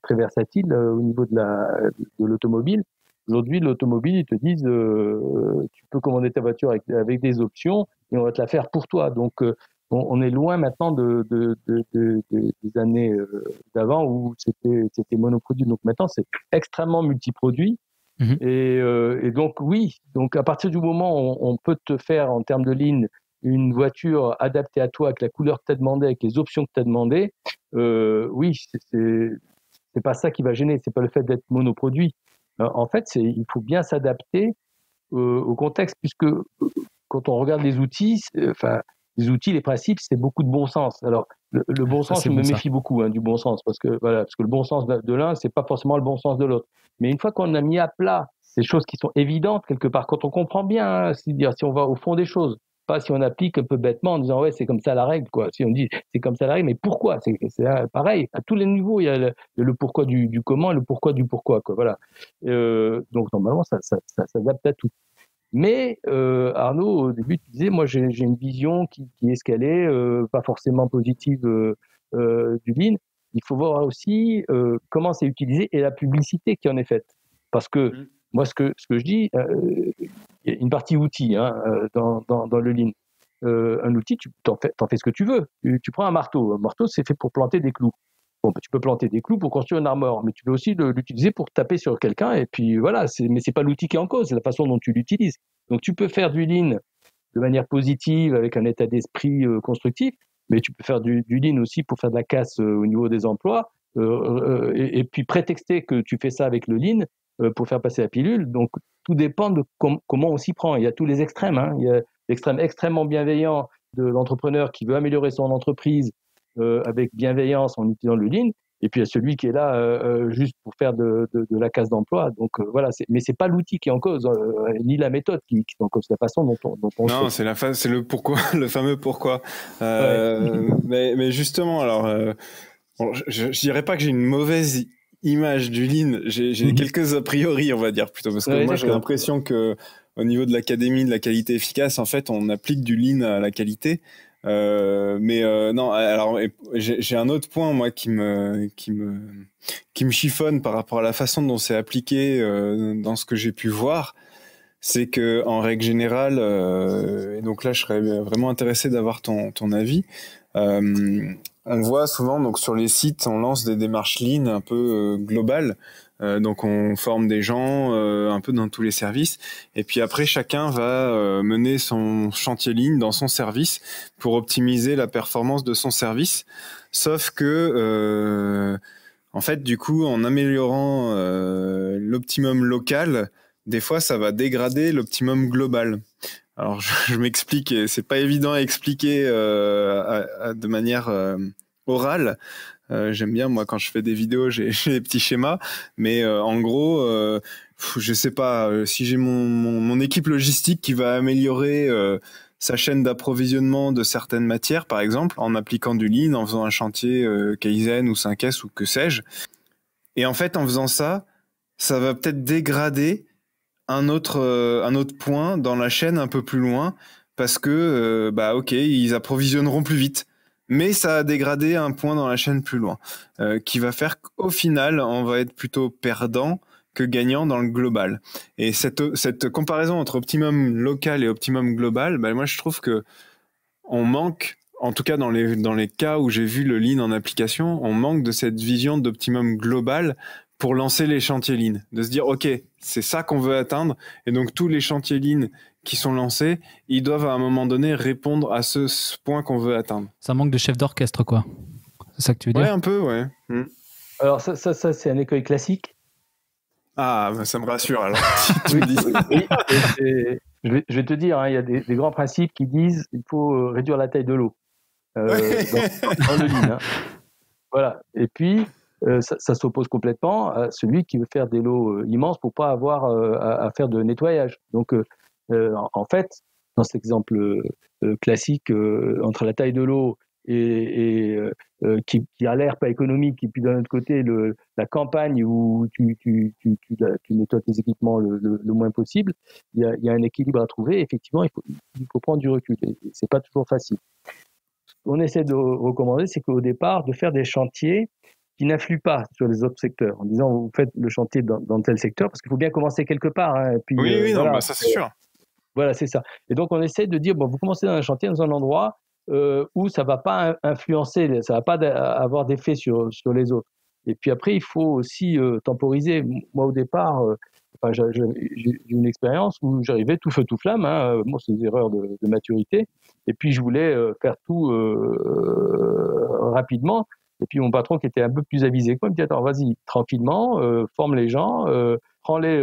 très versatiles au niveau de l'automobile. Aujourd'hui, l'automobile, ils te disent tu peux commander ta voiture avec des options et on va te la faire pour toi. Donc, on est loin maintenant des années d'avant où c'était monoproduit. Donc maintenant, c'est extrêmement multiproduit. Mmh. Et donc, oui, donc à partir du moment où on peut te faire en termes de ligne une voiture adaptée à toi avec la couleur que tu as demandé, avec les options que tu as demandé, oui, c'est pas ça qui va gêner, c'est pas le fait d'être monoproduit. En fait, il faut bien s'adapter au contexte, puisque quand on regarde les outils, les principes, c'est beaucoup de bon sens. Alors, le bon sens, je me méfie beaucoup du bon sens, parce que le bon sens de l'un, c'est pas forcément le bon sens de l'autre. Mais une fois qu'on a mis à plat ces choses qui sont évidentes quelque part, quand on comprend bien, c'est-à-dire si on va au fond des choses, pas si on applique un peu bêtement en disant ouais c'est comme ça la règle quoi. Si on dit c'est comme ça la règle, mais pourquoi? C'est pareil à tous les niveaux. Il y a le pourquoi du comment et le pourquoi du pourquoi quoi. Voilà. Donc normalement ça s'adapte à tout. Mais Arnaud, au début, tu disais, moi j'ai une vision qui est escalée, pas forcément positive du Lean. Il faut voir aussi comment c'est utilisé et la publicité qui en est faite. Parce que moi, ce que je dis, il y a une partie outil dans le Lean. Un outil, t'en fais ce que tu veux. Tu prends un marteau. Un marteau, c'est fait pour planter des clous. Bon, tu peux planter des clous pour construire une armoire, mais tu peux aussi l'utiliser pour taper sur quelqu'un. Et puis voilà, mais c'est pas l'outil qui est en cause, c'est la façon dont tu l'utilises. Donc tu peux faire du Lean de manière positive, avec un état d'esprit constructif, mais tu peux faire du Lean aussi pour faire de la casse au niveau des emplois, et puis prétexter que tu fais ça avec le Lean pour faire passer la pilule. Donc tout dépend de comment on s'y prend. Il y a tous les extrêmes. Il y a l'extrême extrêmement bienveillant de l'entrepreneur qui veut améliorer son entreprise avec bienveillance en utilisant le Lean, et puis il y a celui qui est là juste pour faire de la casse d'emploi. Donc voilà, mais c'est pas l'outil qui est en cause, ni la méthode qui est en cause, la façon dont on non, c'est le pourquoi, le fameux pourquoi. Mais justement, alors, je dirais pas que j'ai une mauvaise image du Lean. J'ai quelques a priori, on va dire plutôt, parce que moi j'ai l'impression que au niveau de l'académie de la qualité efficace, en fait, on applique du Lean à la qualité. Non, alors j'ai un autre point moi qui me chiffonne par rapport à la façon dont c'est appliqué dans ce que j'ai pu voir, c'est que en règle générale, et donc là je serais vraiment intéressé d'avoir ton avis. On voit souvent donc sur les sites, on lance des démarches Lean un peu globales. Donc on forme des gens un peu dans tous les services, et puis après chacun va mener son chantier Lean dans son service pour optimiser la performance de son service. Sauf que en fait du coup en améliorant l'optimum local, des fois ça va dégrader l'optimum global. Alors je m'explique, et c'est pas évident à expliquer de manière orale. J'aime bien, moi, quand je fais des vidéos, j'ai des petits schémas, mais en gros, je sais pas, si j'ai mon équipe logistique qui va améliorer sa chaîne d'approvisionnement de certaines matières, par exemple, en appliquant du Lean, en faisant un chantier Kaizen ou 5S ou que sais-je, et en fait, en faisant ça, ça va peut-être dégrader un autre point dans la chaîne un peu plus loin, parce que, ok, ils approvisionneront plus vite. Mais ça a dégradé un point dans la chaîne plus loin, qui va faire qu'au final, on va être plutôt perdant que gagnant dans le global. Et cette comparaison entre optimum local et optimum global, moi je trouve que on manque, en tout cas dans les cas où j'ai vu le Lean en application, on manque de cette vision d'optimum global pour lancer les chantiers Lean, de se dire ok, c'est ça qu'on veut atteindre, et donc tous les chantiers Lean qui sont lancés, ils doivent à un moment donné répondre à ce point qu'on veut atteindre. Ça manque de chef d'orchestre, quoi. C'est ça que tu veux dire ? Ouais, un peu, ouais. Alors ça c'est un écueil classique. Ah, ça me rassure alors. Je vais te dire, il y a des grands principes qui disent qu'il faut réduire la taille de l'eau dans le lean. Voilà. Et puis, ça s'oppose complètement à celui qui veut faire des lots immenses pour pas avoir à faire de nettoyage. Donc, en fait, dans cet exemple classique, entre la taille de l'eau et qui a l'air pas économique, et puis d'un autre côté la campagne où tu nettoies tes équipements le moins possible, il y a un équilibre à trouver. Effectivement, il faut prendre du recul, et c'est pas toujours facile. Ce qu'on essaie de recommander, c'est qu'au départ, de faire des chantiers qui n'influent pas sur les autres secteurs, en disant vous faites le chantier dans tel secteur, parce qu'il faut bien commencer quelque part. Et puis, oui, voilà, ça c'est sûr. Voilà, c'est ça. Et donc on essaie de dire vous commencez dans un chantier dans un endroit où ça va pas influencer, ça va pas avoir d'effet sur les autres. Et puis après, il faut aussi temporiser. Moi, au départ, j'ai une expérience où j'arrivais tout feu tout flamme. Moi, c'est des erreurs de maturité. Et puis je voulais faire tout rapidement. Et puis mon patron, qui était un peu plus avisé, me dit attends, vas-y tranquillement, forme les gens, prends-les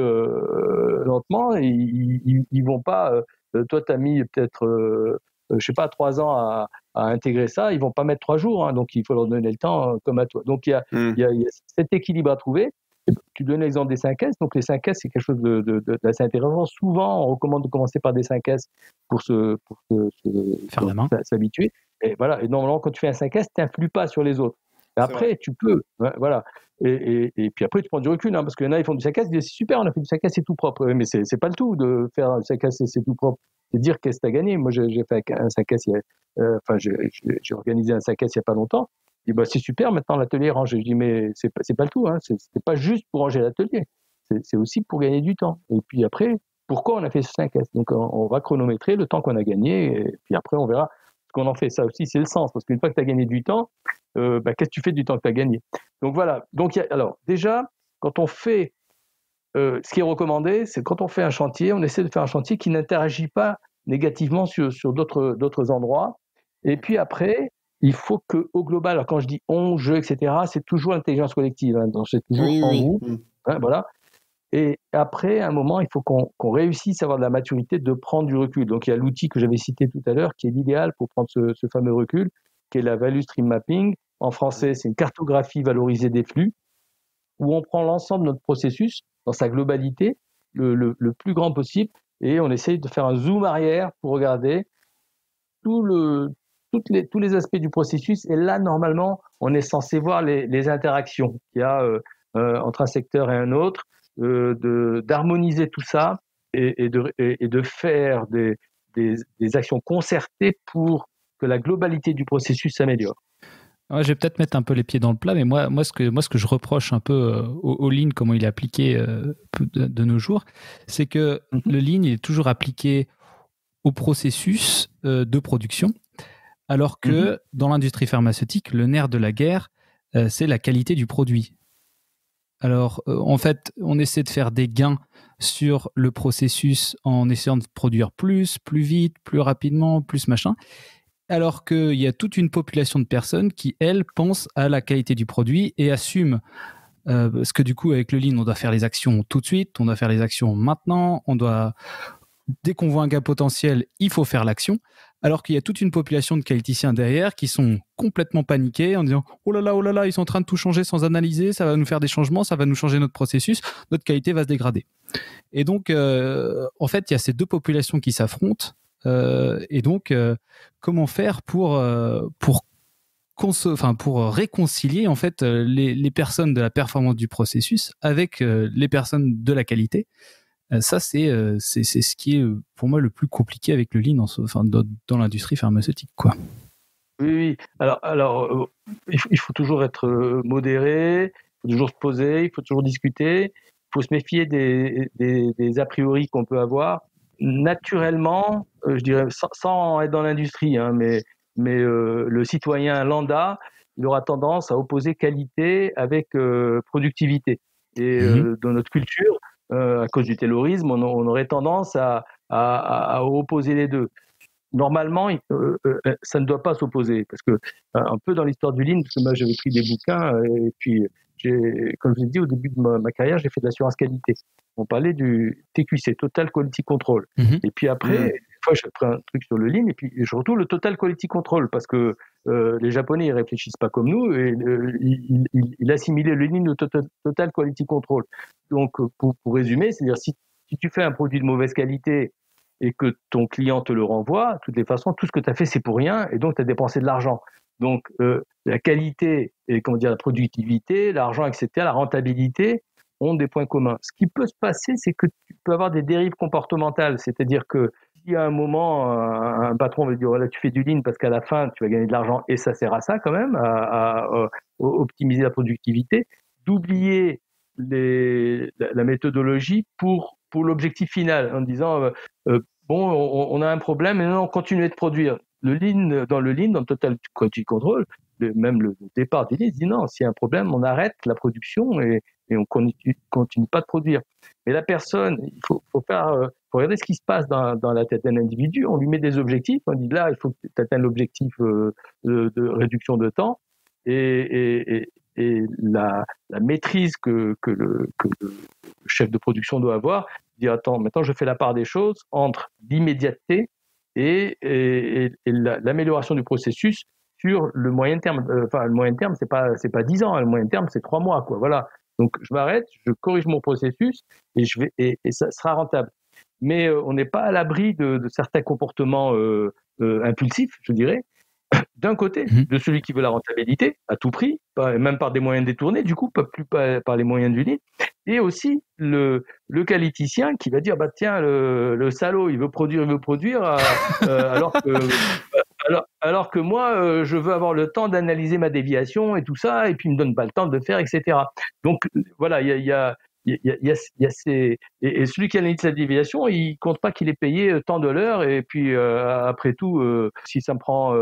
lentement. Et ils vont pas. Toi, t'as mis peut-être je sais pas 3 ans à intégrer ça, ils vont pas mettre 3 jours, donc il faut leur donner le temps comme à toi. Donc il y a cet équilibre à trouver. Tu donnes l'exemple des 5S, donc les 5S c'est quelque chose d'assez intéressant. Souvent on recommande de commencer par des 5S pour faire la main, s'habituer. Et voilà. Et normalement quand tu fais un 5S, t'influes pas sur les autres. Et après tu peux, voilà. Et puis après tu prends du recul, parce qu'il y en a ils font du 5S, ils disent c'est super, on a fait du 5S, c'est tout propre. Mais c'est pas le tout de faire un 5S, c'est tout propre. C'est dire qu'est-ce que tu as gagné. Moi, j'ai fait un 5S, j'ai organisé un 5S il n'y a pas longtemps. Je dis, c'est super, maintenant l'atelier est rangé. Je dis, mais c'est pas le tout. C'est pas juste pour ranger l'atelier. C'est aussi pour gagner du temps. Et puis après, pourquoi on a fait ce 5S ? Donc, on va chronométrer le temps qu'on a gagné. Et puis après, on verra ce qu'on en fait. Ça aussi, c'est le sens. Parce qu'une fois que tu as gagné du temps, qu'est-ce que tu fais du temps que tu as gagné ? Donc, voilà. Donc, alors, déjà, quand on fait ce qui est recommandé, c'est quand on fait un chantier, on essaie de faire un chantier qui n'interagit pas négativement sur d'autres endroits. Et puis après, il faut qu'au global, alors quand je dis on, je, etc., c'est toujours l'intelligence collective. Donc c'est toujours en vous. Voilà. Et après, à un moment, il faut qu'on réussisse à avoir de la maturité, de prendre du recul. Donc il y a l'outil que j'avais cité tout à l'heure, qui est l'idéal pour prendre ce fameux recul, qui est la Value Stream Mapping. En français, c'est une cartographie valorisée des flux, où on prend l'ensemble de notre processus dans sa globalité, le plus grand possible, et on essaye de faire un zoom arrière pour regarder tous les aspects du processus. Et là, normalement, on est censé voir les interactions qu'il y a entre un secteur et un autre, d'harmoniser tout ça et de faire des actions concertées pour que la globalité du processus s'améliore. Ouais, je vais peut-être mettre un peu les pieds dans le plat, mais moi ce que je reproche un peu au Lean, comment il est appliqué de nos jours, c'est que le Lean il est toujours appliqué au processus de production, alors que dans l'industrie pharmaceutique, le nerf de la guerre, c'est la qualité du produit. Alors, en fait, on essaie de faire des gains sur le processus en essayant de produire plus vite, plus rapidement, plus machin. Alors qu'il y a toute une population de personnes qui, elles, pensent à la qualité du produit et assument. Parce que du coup, avec le Lean, on doit faire les actions tout de suite, on doit faire les actions maintenant, dès qu'on voit un gain potentiel, il faut faire l'action. Alors qu'il y a toute une population de qualiticiens derrière qui sont complètement paniqués en disant « Oh là là, ils sont en train de tout changer sans analyser, ça va nous faire des changements, ça va nous changer notre processus, notre qualité va se dégrader. » Et donc, en fait, il y a ces deux populations qui s'affrontent. Et donc, comment faire pour réconcilier en fait les personnes de la performance du processus avec les personnes de la qualité. Ça, c'est ce qui est pour moi le plus compliqué avec le Lean dans l'industrie pharmaceutique, quoi. Oui. Alors il faut toujours être modéré, il faut toujours se poser, il faut toujours discuter, il faut se méfier des a priori qu'on peut avoir. Naturellement, je dirais, sans être dans l'industrie, mais le citoyen lambda, il aura tendance à opposer qualité avec productivité. Et dans notre culture, à cause du taylorisme, on aurait tendance à opposer les deux. Normalement, ça ne doit pas s'opposer, parce que un peu dans l'histoire du lean, parce que moi j'avais pris des bouquins, et puis comme je l'ai dit au début de ma carrière, j'ai fait de l'assurance qualité. On parlait du TQC, Total Quality Control. Et puis après, une fois, j'ai pris un truc sur le lean, et puis je retrouve le Total Quality Control, parce que les Japonais, ils réfléchissent pas comme nous, et ils assimilaient le lean au Total Quality Control. Donc, pour résumer, c'est-à-dire si tu fais un produit de mauvaise qualité et que ton client te le renvoie, de toutes les façons, tout ce que tu as fait, c'est pour rien, et donc tu as dépensé de l'argent. Donc, la qualité, et la productivité, l'argent, etc., la rentabilité ont des points communs. Ce qui peut se passer, c'est que tu peux avoir des dérives comportementales, c'est-à-dire que si à un moment, un patron va dire, voilà, tu fais du lean parce qu'à la fin, tu vas gagner de l'argent, et ça sert à ça quand même, à optimiser la productivité, d'oublier la méthodologie pour l'objectif final, en disant bon, on a un problème, mais non, on continue de produire. Dans le Total Quality Control, même le départ du lean, dit non, s'il y a un problème, on arrête la production et on continue pas de produire. Mais la personne, il faut regarder ce qui se passe dans la tête d'un individu. On lui met des objectifs, on dit là, il faut que tu atteignes l'objectif de réduction de temps, et la maîtrise que le chef de production doit avoir, dire attends, maintenant je fais la part des choses entre l'immédiateté et l'amélioration du processus sur le moyen terme. Le moyen terme, c'est pas 10 ans, le moyen terme, c'est 3 mois, quoi. Voilà. Donc je m'arrête, je corrige mon processus et ça sera rentable. Mais on n'est pas à l'abri de certains comportements impulsifs, je dirais. D'un côté, de celui qui veut la rentabilité à tout prix, même par des moyens détournés, du coup, pas plus par les moyens du lean, et aussi le qualiticien qui va dire bah tiens, le salaud, il veut produire, alors que moi, je veux avoir le temps d'analyser ma déviation et tout ça, et puis il me donne pas le temps de le faire, etc. Donc voilà, il y a ces... Et celui qui analyse la déviation, il compte pas qu'il est payé tant de l'heure, et puis après tout, si ça me prend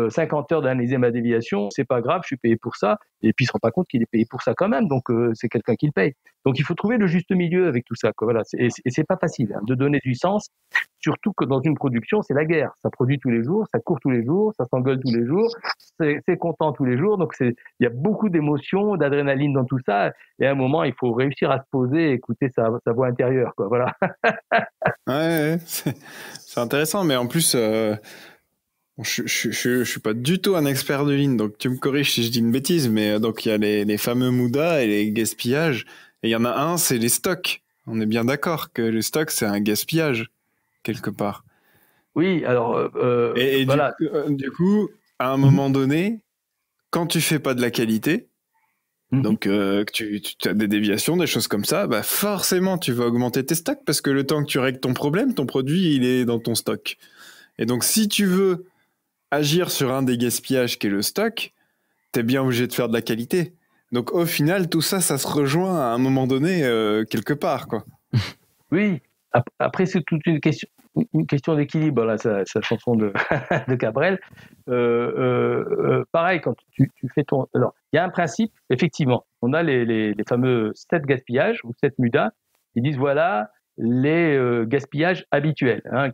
50 heures d'analyser ma déviation, c'est pas grave, je suis payé pour ça, et puis il se rend pas compte qu'il est payé pour ça quand même, donc c'est quelqu'un qui le paye. Donc il faut trouver le juste milieu avec tout ça, quoi. Voilà. Et c'est pas facile de donner du sens, surtout que dans une production, c'est la guerre. Ça produit tous les jours, ça court tous les jours, ça s'engueule tous les jours, c'est content tous les jours, donc il y a beaucoup d'émotions, d'adrénaline dans tout ça, et à un moment, il faut réussir à se poser et écouter sa voix intérieure, quoi. Voilà. Ouais, c'est intéressant, mais en plus, je suis pas du tout un expert de lean, donc tu me corriges si je dis une bêtise, mais donc il y a les fameux Muda et les gaspillages, et il y en a un, c'est les stocks. On est bien d'accord que les stocks, c'est un gaspillage, quelque part. Oui, alors... et voilà. Du coup, à un moment donné, quand tu fais pas de la qualité, donc que tu as des déviations, des choses comme ça, bah forcément tu vas augmenter tes stocks, parce que le temps que tu règles ton problème, ton produit il est dans ton stock. Et donc si tu veux agir sur un des gaspillages qui est le stock, t'es bien obligé de faire de la qualité. Donc au final tout ça se rejoint à un moment donné quelque part, quoi. Oui, après c'est toute une question d'équilibre, là, sa chanson de, de Cabrel. Pareil, quand tu fais ton... Alors, il y a un principe, effectivement, on a les fameux 7 gaspillages, ou 7 mudas, ils disent, voilà, les gaspillages habituels, hein,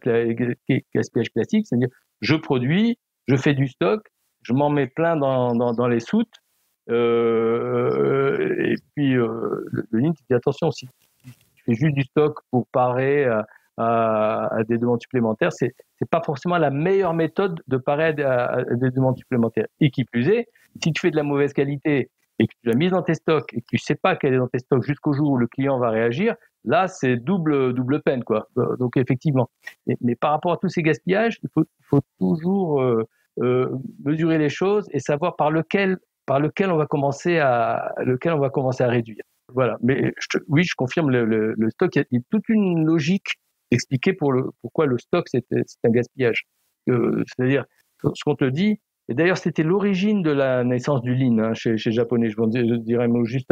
gaspillage classique, c'est-à-dire, je produis, je fais du stock, je m'en mets plein dans les soutes, et puis le lean, tu dis, attention, si tu fais juste du stock pour parer à des demandes supplémentaires, c'est pas forcément la meilleure méthode de parer à des demandes supplémentaires. Et qui plus est, si tu fais de la mauvaise qualité et que tu l'as mise dans tes stocks et que tu sais pas qu'elle est dans tes stocks jusqu'au jour où le client va réagir, là c'est double peine, quoi. Donc effectivement. Mais par rapport à tous ces gaspillages, il faut toujours mesurer les choses et savoir par lequel on va commencer à réduire. Voilà. Mais oui, je confirme le stock. Il y a toute une logique expliquée pourquoi le stock c'est un gaspillage. C'est-à-dire ce qu'on te dit. Et d'ailleurs, c'était l'origine de la naissance du lean, hein, chez les Japonais. Je dirais un mot juste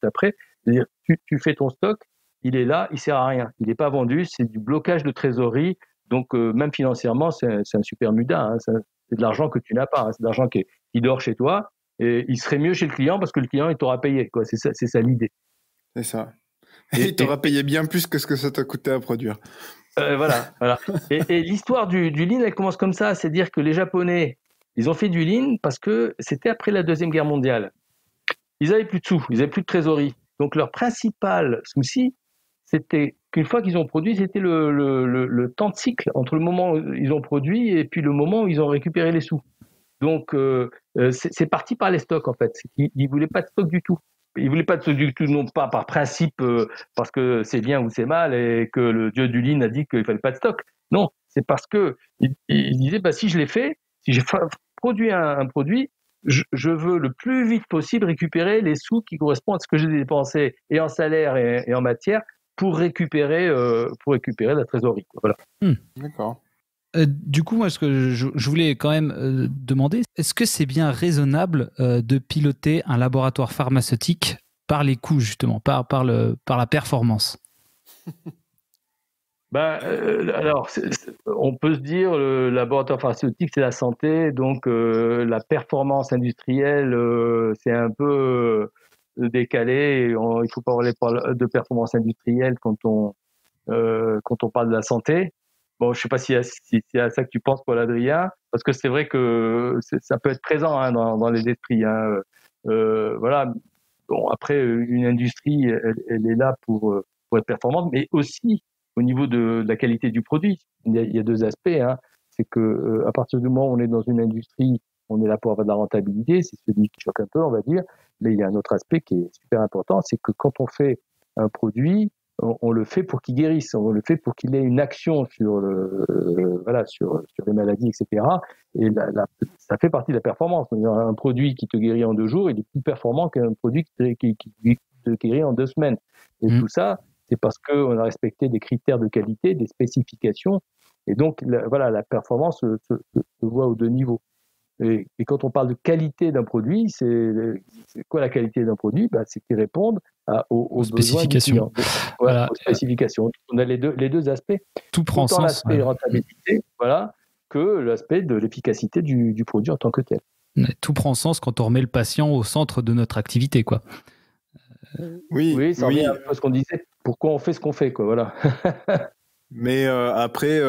après. C'est-à-dire, tu fais ton stock, il est là, il sert à rien, il n'est pas vendu, c'est du blocage de trésorerie. Donc même financièrement, c'est un super muda. Hein, c'est de l'argent que tu n'as pas. Hein, c'est de l'argent qui dort chez toi. Et il serait mieux chez le client parce que le client il t'aura payé, quoi. C'est ça l'idée. C'est ça. Et il t'aura payé bien plus que ce que ça t'a coûté à produire. Voilà. Et l'histoire du lean, elle commence comme ça, c'est-à-dire que les Japonais, ils ont fait du lean parce que c'était après la Deuxième Guerre mondiale. Ils avaient plus de sous, ils avaient plus de trésorerie. Donc leur principal souci, c'était qu'une fois qu'ils ont produit, c'était le temps de cycle entre le moment où ils ont produit et puis le moment où ils ont récupéré les sous. Donc c'est parti par les stocks en fait. Ils voulaient pas de stock du tout. Ils voulaient pas de stock du tout, non pas par principe parce que c'est bien ou c'est mal et que le dieu du lean a dit qu'il fallait pas de stock. Non, c'est parce que ils disaient bah si je l'ai fait, si j'ai produit un produit, je veux le plus vite possible récupérer les sous qui correspondent à ce que j'ai dépensé et en salaire et en matière pour récupérer la trésorerie. Voilà. D'accord. Du coup, moi, ce que je voulais quand même demander, est-ce que c'est bien raisonnable de piloter un laboratoire pharmaceutique par les coûts, justement, par la performance? Alors, on peut se dire le laboratoire pharmaceutique, c'est la santé, donc la performance industrielle, c'est un peu décalé. Il ne faut pas parler de performance industrielle quand on parle de la santé. Bon, je ne sais pas si c'est à ça que tu penses, Paul Adrien, parce que c'est vrai que ça peut être présent hein, dans les esprits. Hein. Voilà. Bon, après, une industrie, elle est là pour être performante, mais aussi au niveau de la qualité du produit. Il y a deux aspects. Hein. C'est que à partir du moment où on est dans une industrie, on est là pour avoir de la rentabilité. C'est celui qui choque un peu, on va dire. Mais il y a un autre aspect qui est super important, c'est que quand on fait un produit, on le fait pour qu'il guérisse, on le fait pour qu'il ait une action sur sur les maladies, etc. Et ça fait partie de la performance. Un produit qui te guérit en 2 jours, il est plus performant qu'un produit qui te guérit en 2 semaines. Et tout ça, c'est parce qu'on a respecté des critères de qualité, des spécifications. Et donc, la performance se voit aux 2 niveaux. Et quand on parle de qualité d'un produit, c'est quoi la qualité d'un produit? C'est qu'il réponde aux besoins du client. Voilà, aux spécifications. On a les deux aspects. Tout prend autant sens. L'aspect rentabilité, que l'aspect de l'efficacité du produit en tant que tel. Tout prend sens quand on remet le patient au centre de notre activité, quoi. Oui, ça revient un peu à ce qu'on disait. Pourquoi on fait ce qu'on fait, quoi. Voilà. Mais après,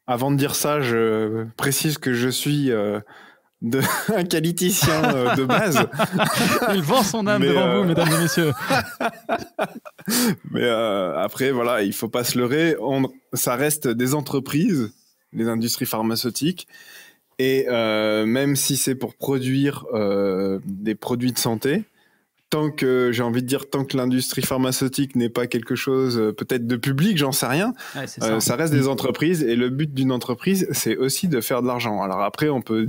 avant de dire ça, je précise que je suis un qualiticien de base. Il vend son âme devant vous, mesdames et messieurs. Mais après, voilà, il faut pas se leurrer. Ça reste des entreprises, les industries pharmaceutiques. Et même si c'est pour produire des produits de santé, tant que l'industrie pharmaceutique n'est pas quelque chose peut-être de public, j'en sais rien, ça reste des entreprises et le but d'une entreprise, c'est aussi de faire de l'argent. Alors après, on peut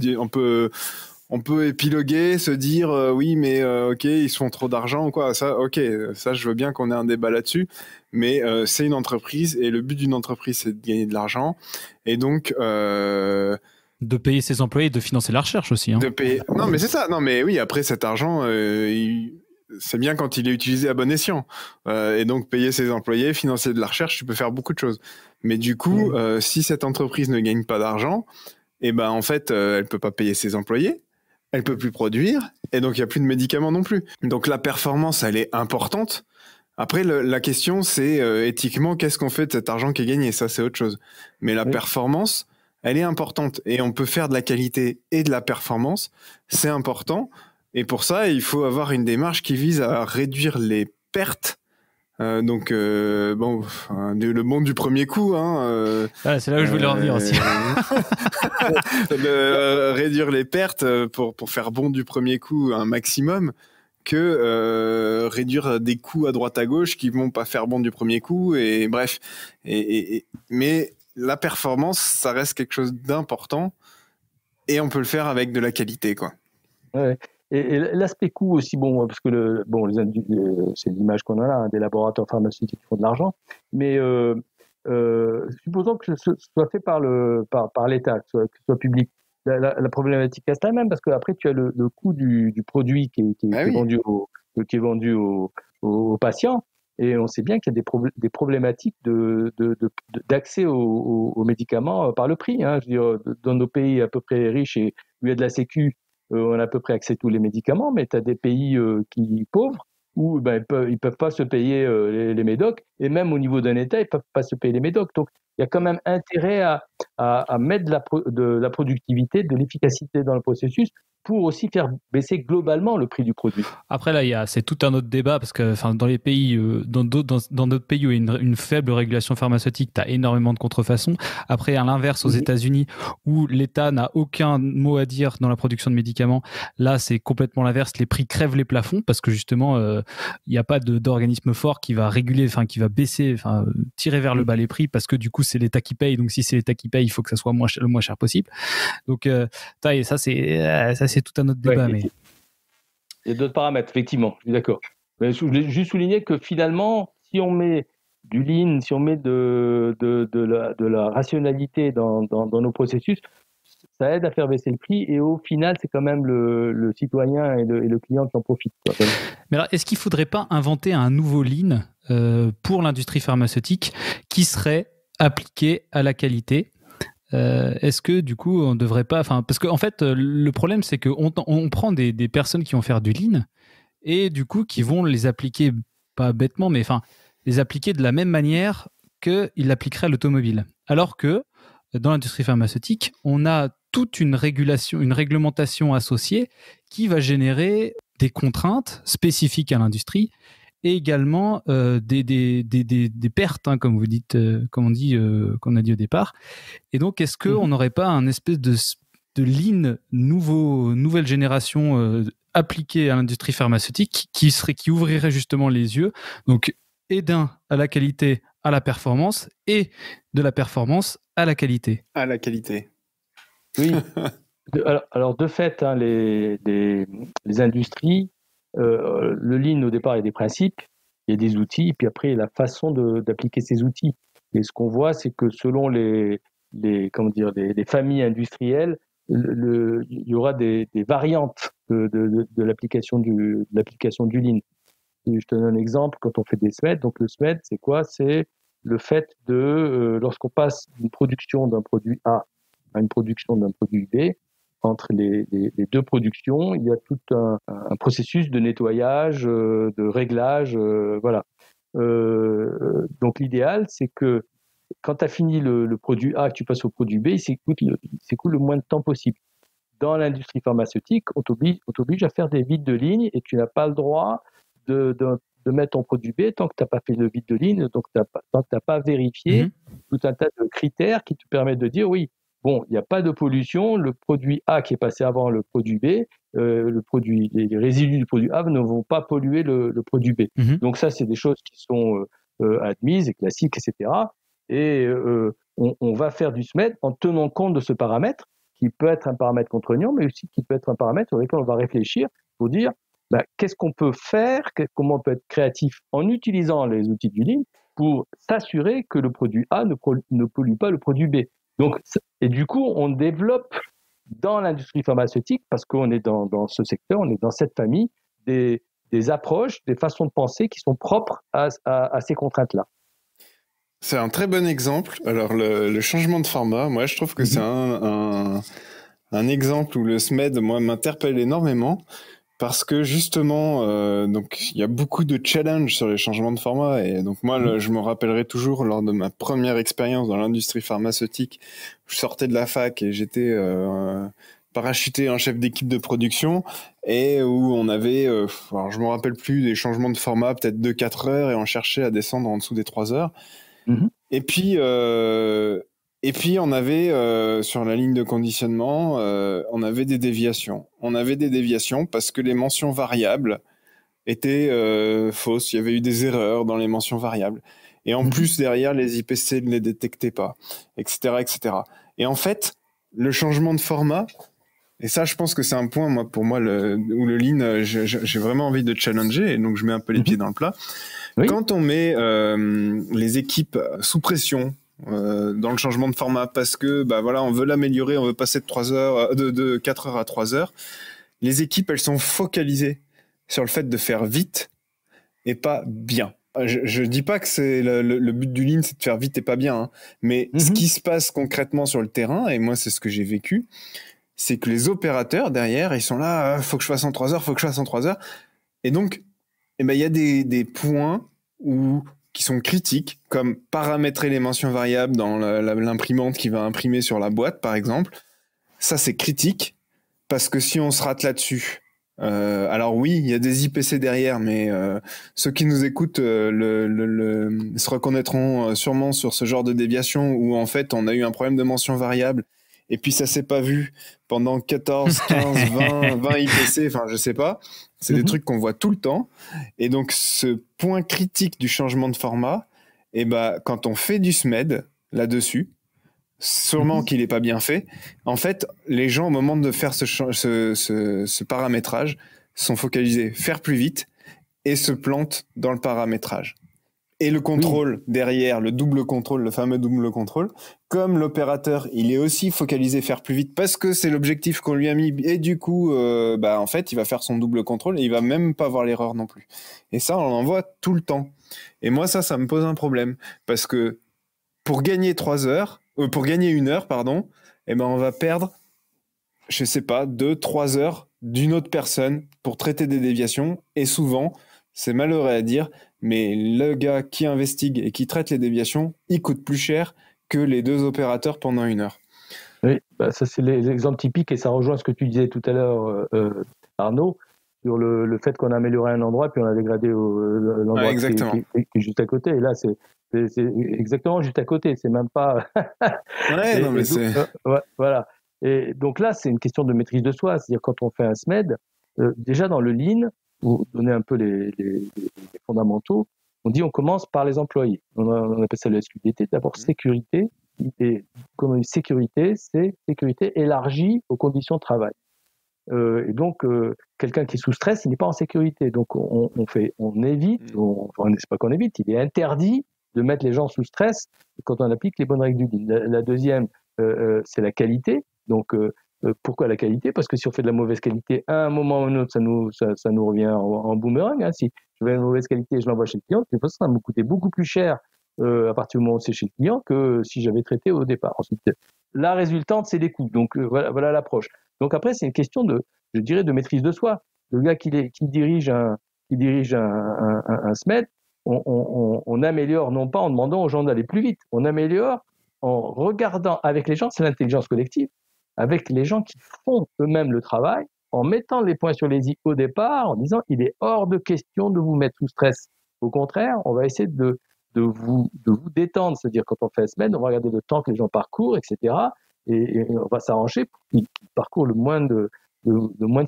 épiloguer, se dire oui, mais ok, ils se font trop d'argent ou quoi. Ça, ok, ça, je veux bien qu'on ait un débat là-dessus, mais c'est une entreprise et le but d'une entreprise, c'est de gagner de l'argent et donc de payer ses employés et de financer la recherche aussi. Hein. De payer. Non, mais c'est ça. Non, mais oui, après cet argent, c'est bien quand il est utilisé à bon escient. Et donc, payer ses employés, financer de la recherche, tu peux faire beaucoup de choses. Mais du coup, si cette entreprise ne gagne pas d'argent, et ben en fait, elle peut pas payer ses employés, elle peut plus produire, et donc il y a plus de médicaments non plus. Donc la performance, elle est importante. Après, la question, c'est éthiquement, qu'est-ce qu'on fait de cet argent qui est gagné? Ça, c'est autre chose. Mais la performance, elle est importante. Et on peut faire de la qualité et de la performance. C'est important. Et pour ça, il faut avoir une démarche qui vise à réduire les pertes. Le monde du premier coup. C'est là où je voulais en venir aussi. Réduire les pertes pour faire bon du premier coup un maximum que réduire des coûts à droite à gauche qui vont pas faire bon du premier coup. Et bref. Mais la performance, ça reste quelque chose d'important. Et on peut le faire avec de la qualité, quoi. Ouais. Et l'aspect coût aussi, parce que c'est l'image qu'on a là, des laboratoires pharmaceutiques qui font de l'argent, mais supposons que ce soit fait par l'État, que ce soit public. La problématique reste la même, parce qu'après, tu as le coût du produit qui est vendu aux patients, et on sait bien qu'il y a des problématiques d'accès aux médicaments par le prix. Hein. Je veux dire, dans nos pays à peu près riches et où il y a de la sécu, on a à peu près accès à tous les médicaments, mais tu as des pays pauvres où ils peuvent pas se payer les médocs, et même au niveau d'un État, ils peuvent pas se payer les médocs. Donc, il y a quand même intérêt à mettre de la productivité, de l'efficacité dans le processus pour aussi faire baisser globalement le prix du produit. Après là, c'est tout un autre débat parce que dans les pays, dans d'autres pays où il y a une faible régulation pharmaceutique, tu as énormément de contrefaçons. Après, à l'inverse, aux États-Unis, où l'État n'a aucun mot à dire dans la production de médicaments, là, c'est complètement l'inverse. Les prix crèvent les plafonds parce que justement, il n'y a pas d'organisme fort qui va réguler, qui va baisser, tirer vers le bas les prix parce que du coup, c'est l'État qui paye. Donc, si c'est l'État qui paye, il faut que ça soit le moins cher possible. Donc, ça, c'est tout un autre débat. Ouais, il y a d'autres paramètres, effectivement, je suis d'accord. Mais je voulais juste souligner que finalement, si on met du lean, si on met de la rationalité dans nos processus, ça aide à faire baisser le prix, et au final, c'est quand même le citoyen et le client qui en profitent. Mais alors, est-ce qu'il ne faudrait pas inventer un nouveau lean pour l'industrie pharmaceutique qui serait appliqué à la qualité ? Est-ce que du coup on devrait pas, parce qu'en fait le problème c'est qu'on prend des personnes qui vont faire du lean et du coup qui vont les appliquer, pas bêtement, mais les appliquer de la même manière qu'ils l'appliqueraient à l'automobile, alors que dans l'industrie pharmaceutique on a toute une réglementation associée qui va générer des contraintes spécifiques à l'industrie et également des pertes, comme vous dites, comme qu'on a dit au départ. Et donc, est-ce qu'on n'aurait pas un espèce de lean nouvelle génération appliquée à l'industrie pharmaceutique qui ouvrirait justement les yeux, donc et à la qualité, à la performance, et de la performance à la qualité. À la qualité. Oui. Alors de fait, les industries, le lean, au départ, il y a des principes, il y a des outils, et puis après, il y a la façon d'appliquer ces outils. Et ce qu'on voit, c'est que selon les familles industrielles, il y aura des variantes de l'application du lean. Et je te donne un exemple, quand on fait des SMED, donc le SMED, c'est quoi? C'est le fait lorsqu'on passe d'une production d'un produit A à une production d'un produit B, entre les deux productions, il y a tout un processus de nettoyage, de réglage, voilà. Donc l'idéal, c'est que quand tu as fini le produit A, que tu passes au produit B, il s'écoule le moins de temps possible. Dans l'industrie pharmaceutique, on t'oblige à faire des vides de ligne, et tu n'as pas le droit de mettre ton produit B tant que tu n'as pas fait le vide de ligne, donc tant que tu n'as pas vérifié tout un tas de critères qui te permettent de dire oui, bon, il n'y a pas de pollution, le produit A qui est passé avant le produit B, les résidus du produit A ne vont pas polluer le produit B. Donc ça, c'est des choses qui sont admises et classiques, etc. Et on va faire du SMED en tenant compte de ce paramètre, qui peut être un paramètre contraignant, mais aussi qui peut être un paramètre sur lequel on va réfléchir pour dire qu'est-ce qu'on peut faire, comment on peut être créatif en utilisant les outils du lean pour s'assurer que le produit A ne pollue pas le produit B. Donc, et du coup, on développe dans l'industrie pharmaceutique, parce qu'on est dans ce secteur, on est dans cette famille, des approches, des façons de penser qui sont propres à ces contraintes-là. C'est un très bon exemple. Alors, le changement de format, moi, je trouve que c'est un exemple où le SMED, moi, m'interpelle énormément, parce que justement, donc il y a beaucoup de challenges sur les changements de format, et donc moi, je me rappellerai toujours lors de ma première expérience dans l'industrie pharmaceutique, je sortais de la fac et j'étais parachuté en chef d'équipe de production, et où on avait, alors je me rappelle plus, des changements de format peut-être de 4 heures, et on cherchait à descendre en dessous des 3 heures. Et puis on avait sur la ligne de conditionnement, on avait des déviations. On avait des déviations parce que les mentions variables étaient fausses. Il y avait eu des erreurs dans les mentions variables. Et en plus, derrière, les IPC ne les détectaient pas, etc., etc. Et en fait, le changement de format, et ça, je pense que c'est un point, pour moi, où le lean, j'ai vraiment envie de challenger, et donc je mets un peu les pieds dans le plat. Oui. Quand on met les équipes sous pression dans le changement de format, parce que voilà, on veut l'améliorer, on veut passer de 4 heures à 3 heures, les équipes, elles sont focalisées sur le fait de faire vite et pas bien. Je dis pas que c'est le but du lean, c'est de faire vite et pas bien, hein, mais ce qui se passe concrètement sur le terrain, et moi c'est ce que j'ai vécu, c'est que les opérateurs derrière, ils sont là, faut que je fasse en 3 heures, faut que je fasse en 3 heures, et donc eh ben, il y a des points qui sont critiques, comme paramétrer les mentions variables dans l'imprimante qui va imprimer sur la boîte, par exemple. Ça, c'est critique, parce que si on se rate là-dessus, alors oui, il y a des IPC derrière, mais ceux qui nous écoutent se reconnaîtront sûrement sur ce genre de déviation où en fait on a eu un problème de mention variable et puis ça s'est pas vu pendant 14, 15, 20 IPC, enfin je sais pas. C'est des trucs qu'on voit tout le temps. Et donc ce point critique du changement de format, et ben quand on fait du SMED là-dessus, sûrement qu'il n'est pas bien fait. En fait, les gens, au moment de faire ce paramétrage, sont focalisés faire plus vite et se plantent dans le paramétrage. Et le contrôle derrière, le double contrôle, le fameux double contrôle, comme l'opérateur, il est aussi focalisé faire plus vite parce que c'est l'objectif qu'on lui a mis. Et du coup, en fait, il va faire son double contrôle et il va même pas voir l'erreur non plus. Et ça, on en voit tout le temps. Et moi, ça me pose un problème parce que pour gagner 1 heure, pardon, eh ben on va perdre, je sais pas, 2-3 heures d'une autre personne pour traiter des déviations. Et souvent, c'est malheureux à dire, mais le gars qui investigue et qui traite les déviations, il coûte plus cher que les 2 opérateurs pendant 1 heure. Oui, ça c'est les exemples typiques et ça rejoint ce que tu disais tout à l'heure, Arnaud, sur le fait qu'on a amélioré un endroit puis on a dégradé l'endroit qui est juste à côté. Et là, c'est exactement juste à côté, c'est même pas. Voilà. Et donc là, c'est une question de maîtrise de soi. C'est-à-dire quand on fait un SMED, déjà dans le Lean, pour donner un peu les fondamentaux, on dit on commence par les employés. On appelle ça le SQDT. D'abord sécurité. Et comme on dit sécurité, c'est sécurité élargie aux conditions de travail. Et donc quelqu'un qui est sous stress, il n'est pas en sécurité. Donc on évite, c'est pas qu'on évite, il est interdit de mettre les gens sous stress quand on applique les bonnes règles du Lean. La deuxième, c'est la qualité. Donc, pourquoi la qualité ? Parce que si on fait de la mauvaise qualité, à un moment ou un autre, ça nous revient en boomerang. Hein. Si je fais une mauvaise qualité et je l'envoie chez le client, de toute façon, ça va me coûter beaucoup plus cher à partir du moment où c'est chez le client que si j'avais traité au départ. Ensuite, la résultante, c'est des coûts. Donc, voilà l'approche. Donc après, c'est une question de maîtrise de soi. Le gars qui dirige un SMED, on améliore non pas en demandant aux gens d'aller plus vite, on améliore en regardant avec les gens, c'est l'intelligence collective, avec les gens qui font eux-mêmes le travail, en mettant les points sur les i au départ, en disant il est hors de question de vous mettre sous stress. Au contraire, on va essayer de vous détendre, c'est-à-dire quand on fait la semaine, on va regarder le temps que les gens parcourent, etc. Et on va s'arranger pour qu'ils parcourent le moins de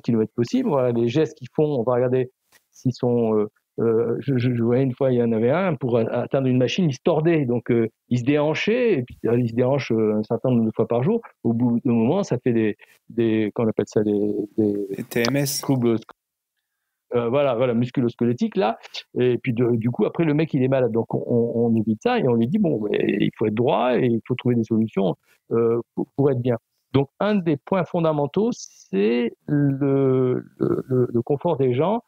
kilomètres possible. Voilà, les gestes qu'ils font, on va regarder s'ils sont... je voyais une fois, il y en avait un, pour atteindre une machine, il se tordait, donc il se déhanchait, et puis il se déhanche un certain nombre de fois par jour. Au bout d'un moment, ça fait qu'on appelle ça des TMS. Troubles, voilà, musculo-squelettiques, là. Et puis du coup, après, le mec, il est malade. Donc on évite ça et on lui dit, bon, il faut être droit et il faut trouver des solutions pour être bien. Donc, un des points fondamentaux, c'est le confort des gens.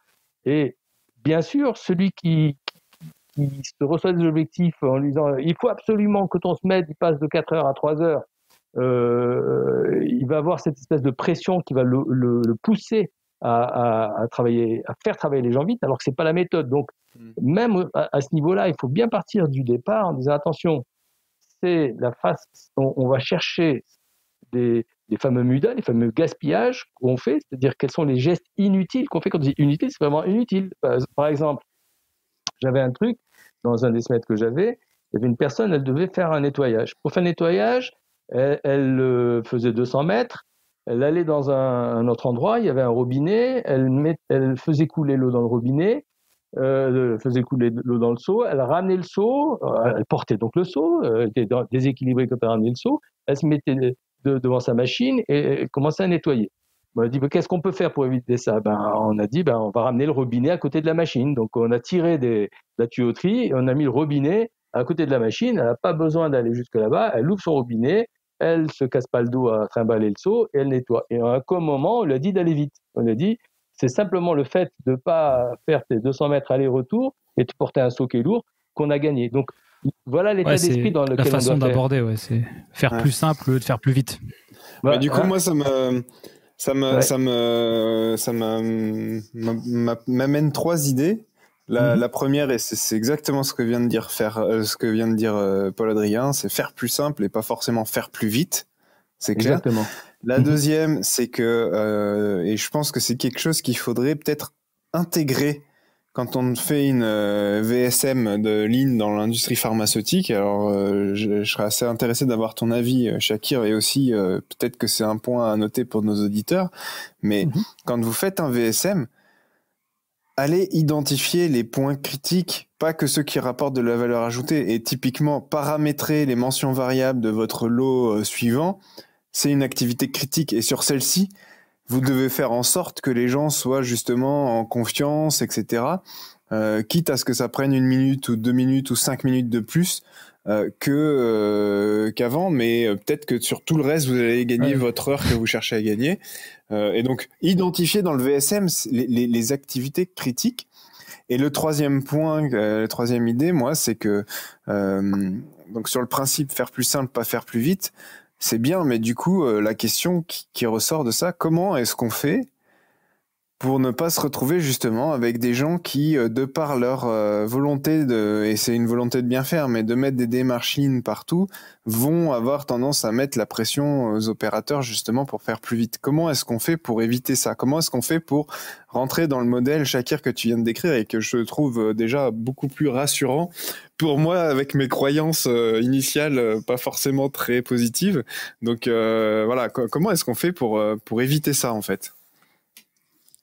Et bien sûr, celui qui se reçoit des objectifs en lui disant il faut absolument que ton SMED il passe de 4 heures à 3 heures, il va avoir cette espèce de pression qui va le pousser à faire travailler les gens vite, alors que ce n'est pas la méthode. Donc, même à ce niveau-là, il faut bien partir du départ en disant attention, c'est la phase, on va chercher des fameux mudas, les fameux gaspillages qu'on fait, c'est-à-dire quels sont les gestes inutiles qu'on fait. Quand on dit inutile, c'est vraiment inutile. Par exemple, j'avais un truc, dans un des SMED que j'avais, il y avait une personne, elle devait faire un nettoyage. Pour faire un nettoyage, elle faisait 200 mètres, elle allait dans un autre endroit, il y avait un robinet, elle faisait couler l'eau dans le robinet, faisait couler l'eau dans le seau, elle ramenait le seau, elle portait donc le seau, elle était déséquilibrée quand elle ramenait le seau, elle se mettait devant sa machine et commençait à nettoyer. On a dit, qu'est-ce qu'on peut faire pour éviter ça ? On a dit, on va ramener le robinet à côté de la machine. Donc, on a tiré de la tuyauterie et on a mis le robinet à côté de la machine. Elle n'a pas besoin d'aller jusque là-bas. Elle ouvre son robinet, elle se casse pas le dos à trimballer le seau et elle nettoie. Et à un moment, on lui a dit d'aller vite. On lui a dit, c'est simplement le fait de ne pas faire tes 200 mètres aller-retour et de porter un seau qui est lourd qu'on a gagné. Donc, voilà l'état d'esprit dans lequel on doit faire. La façon d'aborder, c'est faire plus simple au lieu de faire plus vite. Du coup, moi, ça m'amène 3 idées. La première, et c'est exactement ce que vient de dire Paul-Adrien, c'est faire plus simple et pas forcément faire plus vite. C'est clair. Exactement. La deuxième, c'est que, et je pense que c'est quelque chose qu'il faudrait peut-être intégrer quand on fait une VSM de Lean dans l'industrie pharmaceutique. Alors, je serais assez intéressé d'avoir ton avis, Shakir, et aussi peut-être que c'est un point à noter pour nos auditeurs. Mais quand vous faites un VSM, allez identifier les points critiques, pas que ceux qui rapportent de la valeur ajoutée, et typiquement paramétrer les mentions variables de votre lot suivant. C'est une activité critique, et sur celle-ci, vous devez faire en sorte que les gens soient justement en confiance, etc. Quitte à ce que ça prenne 1 minute ou 2 minutes ou 5 minutes de plus qu'avant, mais peut-être que sur tout le reste, vous allez gagner votre heure que vous cherchez à gagner. Et donc, identifier dans le VSM les activités critiques. Et le troisième point, la troisième idée, moi, c'est que donc sur le principe faire plus simple, pas faire plus vite, c'est bien, mais du coup, la question qui ressort de ça, comment est-ce qu'on fait pour ne pas se retrouver justement avec des gens qui, de par leur volonté et c'est une volonté de bien faire, mais de mettre des démarches lean partout, vont avoir tendance à mettre la pression aux opérateurs justement pour faire plus vite. Comment est-ce qu'on fait pour éviter ça? Comment est-ce qu'on fait pour rentrer dans le modèle, Shakir, que tu viens de décrire et que je trouve déjà beaucoup plus rassurant pour moi avec mes croyances initiales pas forcément très positives. Donc voilà, comment est-ce qu'on fait pour éviter ça en fait?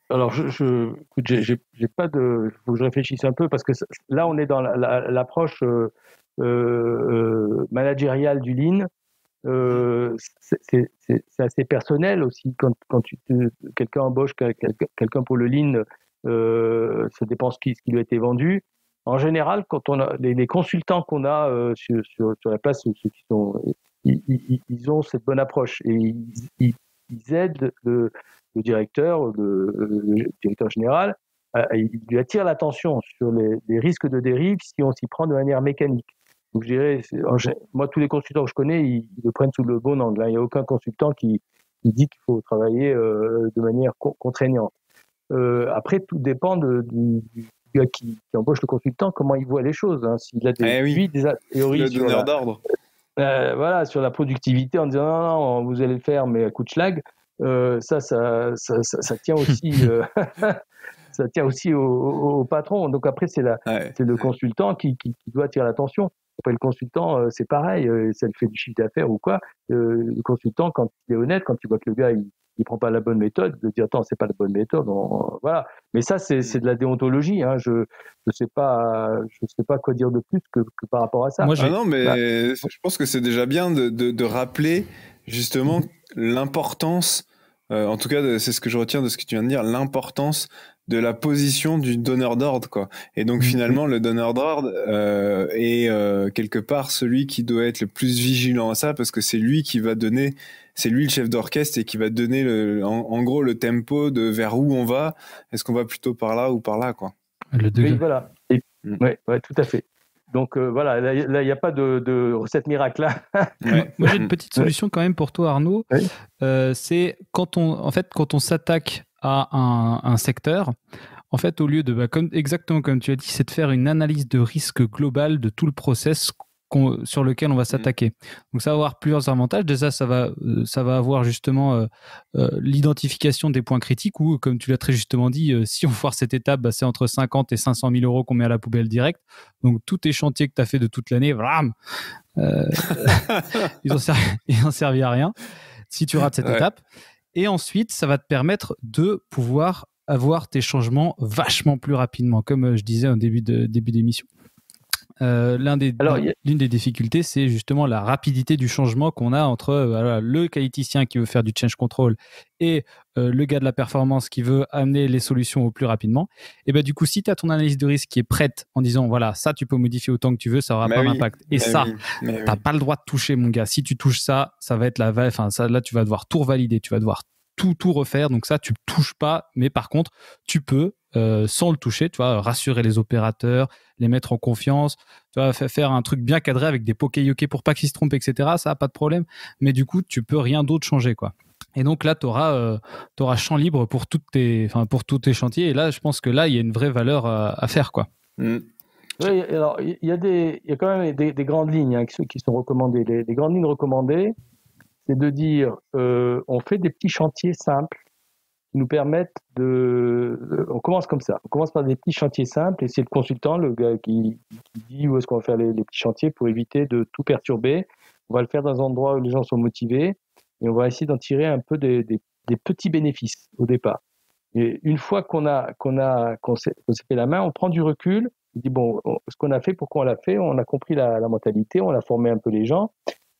Alors, écoute, j'ai pas de. Il faut que je réfléchisse un peu parce que là, on est dans l'approche managériale du Lean. C'est assez personnel aussi quand quelqu'un embauche quelqu'un pour le Lean, ça dépend ce qui lui a été vendu. En général, quand on a les consultants qu'on a sur la place, ceux qui sont, ils ont cette bonne approche et ils aident le directeur, le directeur général, il lui attire l'attention sur les risques de dérive si on s'y prend de manière mécanique. Donc, je dirais, moi, tous les consultants que je connais, ils le prennent sous le bon angle. Il n'y a aucun consultant qui dit qu'il faut travailler de manière contraignante. Après, tout dépend du gars qui embauche le consultant, comment il voit les choses. Hein. S'il a des théories le donneur d'ordre. Voilà, sur la productivité, en disant non, vous allez le faire, mais à coup de schlag. Ça tient aussi, ça tient aussi au patron. Donc après, c'est le consultant qui doit attirer l'attention. Après, le consultant, c'est pareil, ça le fait du chiffre d'affaires ou quoi. Le consultant, quand il est honnête, quand tu vois que le gars, il prend pas la bonne méthode, de dire attends, c'est pas la bonne méthode. Voilà. Mais ça, c'est de la déontologie. Hein. Je sais pas quoi dire de plus que par rapport à ça. Moi, non, mais je pense que c'est déjà bien de rappeler justement l'importance, en tout cas, c'est ce que je retiens de ce que tu viens de dire, l'importance de la position du donneur d'ordre, quoi. Et donc finalement, le donneur d'ordre est quelque part celui qui doit être le plus vigilant à ça, parce que c'est lui qui va donner, c'est lui le chef d'orchestre et qui va donner en gros le tempo de vers où on va. Est-ce qu'on va plutôt par là ou par là, quoi. Oui, voilà. Ouais, tout à fait. Donc voilà, là il n'y a pas de recette miracle là. Moi j'ai une petite solution quand même pour toi, Arnaud. Oui. C'est quand on s'attaque à un secteur, en fait au lieu de exactement comme tu as dit, c'est de faire une analyse de risque global de tout le process sur lequel on va s'attaquer. Donc ça va avoir plusieurs avantages. Déjà, ça va avoir justement l'identification des points critiques où, comme tu l'as très justement dit, si on foire cette étape, c'est entre 50 et 500 000 euros qu'on met à la poubelle directe. Donc tous tes chantiers que tu as fait de toute l'année, ils ont servi à rien si tu rates cette étape. Et ensuite, ça va te permettre de pouvoir avoir tes changements vachement plus rapidement, comme je disais au début d'émission. L'une des difficultés, c'est justement la rapidité du changement qu'on a entre le qualiticien qui veut faire du change control et le gars de la performance qui veut amener les solutions au plus rapidement. Et du coup, si tu as ton analyse de risque qui est prête en disant voilà, ça tu peux modifier autant que tu veux, ça n'aura pas d'impact. Et ça, tu n'as pas le droit de toucher, mon gars. Si tu touches ça, ça va être là tu vas devoir tout revalider, tu vas devoir tout refaire. Donc ça, tu ne touches pas, mais par contre, tu peux sans le toucher, tu vois, rassurer les opérateurs, les mettre en confiance, tu vois, faire un truc bien cadré avec des poké-yoké pour pas qu'ils se trompent, etc. Ça, pas de problème. Mais du coup, tu peux rien d'autre changer, quoi. Et donc là, tu auras champ libre pour tous tes chantiers. Et là, je pense que là, il y a une vraie valeur à faire, quoi. Oui, alors il y a quand même des grandes lignes qui sont recommandées. Les grandes lignes recommandées, c'est de dire on fait des petits chantiers simples qui nous permettent on commence comme ça. On commence par des petits chantiers simples et c'est le consultant, le gars qui dit où est-ce qu'on va faire les petits chantiers pour éviter de tout perturber. On va le faire dans un endroit où les gens sont motivés et on va essayer d'en tirer un peu des petits bénéfices au départ. Et une fois qu'on s'est fait la main, on prend du recul. On dit bon, ce qu'on a fait, pourquoi on l'a fait, on a compris la mentalité, on a formé un peu les gens.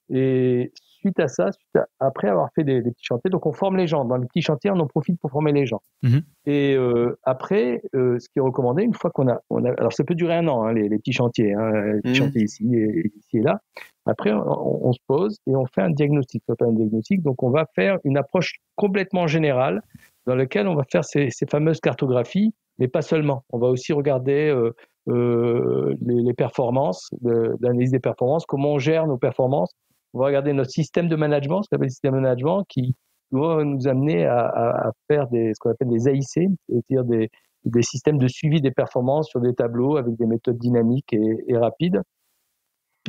Et suite à ça, après avoir fait des petits chantiers, donc on forme les gens. Dans les petits chantiers, on en profite pour former les gens. Et après, ce qui est recommandé, une fois qu'on a, alors ça peut durer 1 an, les petits chantiers, les petits chantiers ici et là. Après, on se pose et on fait un diagnostic. On fait un diagnostic, donc on va faire une approche complètement générale dans laquelle on va faire ces fameuses cartographies, mais pas seulement. On va aussi regarder les performances, l'analyse des performances, comment on gère nos performances. On va regarder notre système de management, ce qu'on appelle le système de management, qui doit nous amener à faire ce qu'on appelle des AIC, c'est-à-dire des systèmes de suivi des performances sur des tableaux avec des méthodes dynamiques et rapides.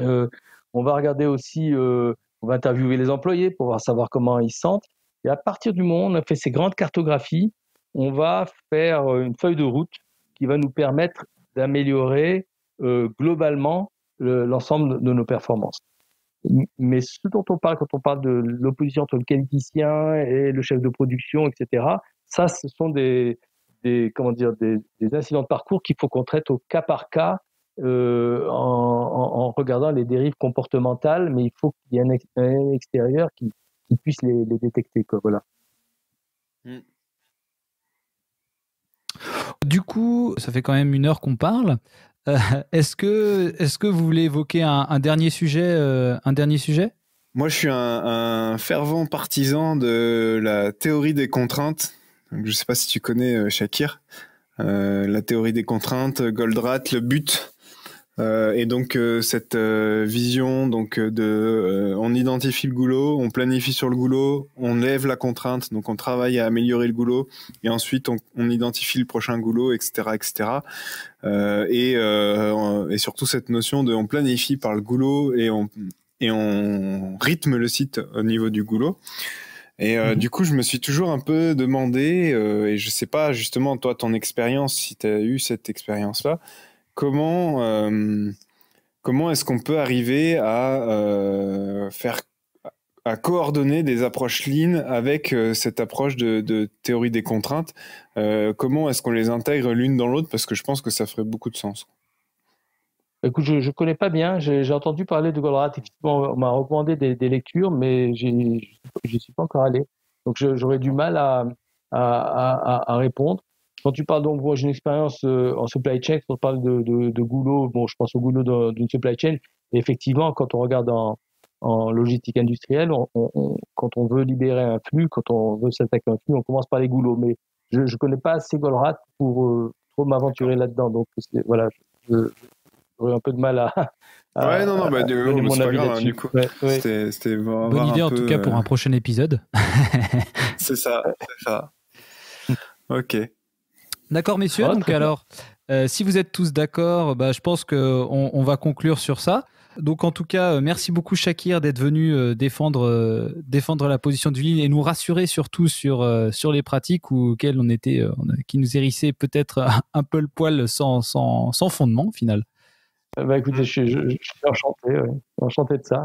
On va regarder aussi, on va interviewer les employés pour savoir comment ils se sentent. Et à partir du moment où on a fait ces grandes cartographies, on va faire une feuille de route qui va nous permettre d'améliorer globalement l'ensemble de nos performances. Mais ce dont on parle quand on parle de l'opposition entre le qualiticien et le chef de production, etc., ça, ce sont des incidents de parcours qu'il faut qu'on traite au cas par cas en regardant les dérives comportementales, mais il faut qu'il y ait un extérieur qui puisse les détecter, quoi. Voilà. Du coup, ça fait quand même 1 heure qu'on parle. Est-ce que vous voulez évoquer un dernier sujet Moi, je suis un fervent partisan de la théorie des contraintes. Donc, je ne sais pas si tu connais, Shakir. La théorie des contraintes, Goldratt, le but. Et donc cette vision donc on identifie le goulot, on planifie sur le goulot, on lève la contrainte, donc on travaille à améliorer le goulot et ensuite on identifie le prochain goulot, etc. Et surtout cette notion de on planifie par le goulot et on rythme le site au niveau du goulot. Et du coup, je me suis toujours un peu demandé, et je sais pas justement toi ton expérience, si tu as eu cette expérience-là. Comment est-ce qu'on peut arriver à coordonner des approches lean avec cette approche de théorie des contraintes? Comment est-ce qu'on les intègre l'une dans l'autre? Parce que je pense que ça ferait beaucoup de sens. Écoute, je connais pas bien. J'ai entendu parler de Goldratt. Effectivement, on m'a recommandé des lectures, mais je suis pas encore allé. Donc j'aurais du mal à répondre. Quand tu parles donc, moi j'ai une expérience en supply chain, quand on parle de goulot, bon, je pense au goulot d'une supply chain. Et effectivement, quand on regarde en logistique industrielle, quand on veut libérer un flux, quand on veut s'attaquer à un flux, on commence par les goulots. Mais je connais pas assez Goldratt pour trop m'aventurer là-dedans. Donc voilà, j'aurais un peu de mal à ouais, non, bah, donner mon avis là-dessus. Du coup, ouais. C'était bonne idée en tout cas pour un prochain épisode. C'est ça. Ok. D'accord, messieurs. Donc alors, si vous êtes tous d'accord, je pense qu'on va conclure sur ça. Donc en tout cas, merci beaucoup Shakir d'être venu défendre la position du lean et nous rassurer surtout sur les pratiques auxquelles qui nous hérissaient peut-être un peu le poil sans fondement au final. Écoutez, je suis enchanté de ça.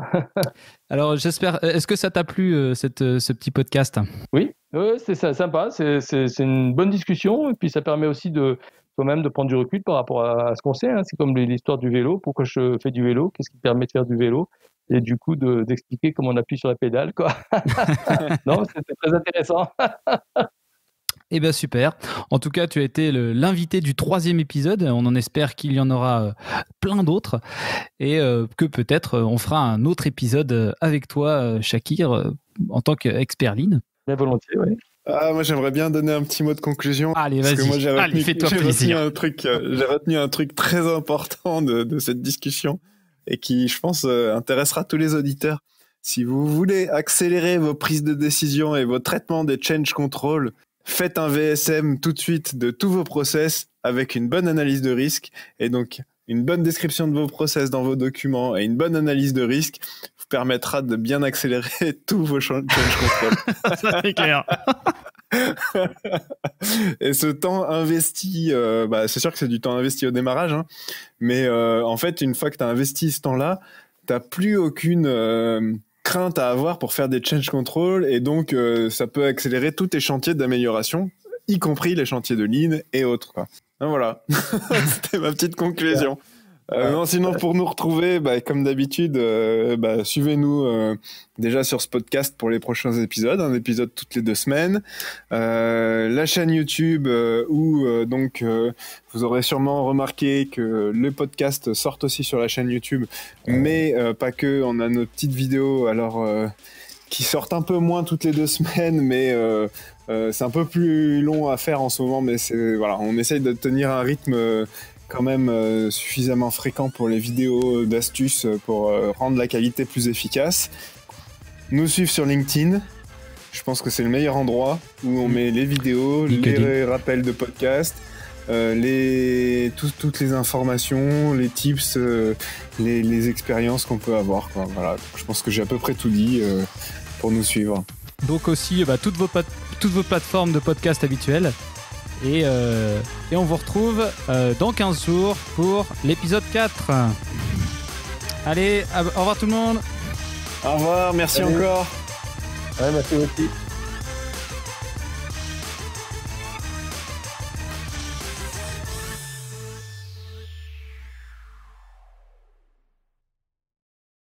Alors j'espère, est-ce que ça t'a plu ce petit podcast? Oui, c'est ça, sympa, c'est une bonne discussion et puis ça permet aussi quand même de prendre du recul par rapport à ce qu'on sait. C'est comme l'histoire du vélo, pourquoi je fais du vélo, qu'est-ce qui me permet de faire du vélo et du coup d'expliquer comment on appuie sur la pédale, quoi. Non, c'était très intéressant. Eh bien super. En tout cas, tu as été l'invité du 3e épisode. On en espère qu'il y en aura plein d'autres et que peut-être on fera un autre épisode avec toi, Shakir, en tant qu'expert lean. Bien volontiers, oui. Moi, j'aimerais bien donner un petit mot de conclusion. Allez, vas-y. Parce que moi, J'ai retenu un truc très important de cette discussion et qui, je pense, intéressera tous les auditeurs. Si vous voulez accélérer vos prises de décision et vos traitements des change control, faites un VSM tout de suite de tous vos process avec une bonne analyse de risque et donc une bonne description de vos process dans vos documents et une bonne analyse de risque vous permettra de bien accélérer tous vos change control. Ça c'est clair. Et ce temps investi, c'est sûr que c'est du temps investi au démarrage, hein, mais en fait, une fois que tu as investi ce temps-là, tu n'as plus aucune crainte à avoir pour faire des change control et donc ça peut accélérer tous tes chantiers d'amélioration, y compris les chantiers de lean et autres, quoi. Voilà, c'était ma petite conclusion. Non, sinon, pour nous retrouver, comme d'habitude, suivez-nous déjà sur ce podcast pour les prochains épisodes, un épisode toutes les 2 semaines. La chaîne YouTube où vous aurez sûrement remarqué que le podcast sort aussi sur la chaîne YouTube, mais pas que. On a nos petites vidéos qui sortent un peu moins toutes les 2 semaines, mais c'est un peu plus long à faire en ce moment. Mais on essaye de tenir un rythme quand même suffisamment fréquent pour les vidéos d'astuces pour rendre la qualité plus efficace. Nous suivre sur LinkedIn, je pense que c'est le meilleur endroit où on met les vidéos, les rappels de podcast, toutes les informations, les tips, les expériences qu'on peut avoir, quoi. Voilà, donc, je pense que j'ai à peu près tout dit pour nous suivre. Donc aussi toutes vos plateformes de podcast habituelles. Et on vous retrouve dans 15 jours pour l'épisode 4. Allez, au revoir tout le monde. Au revoir, merci encore. Ouais, merci aussi.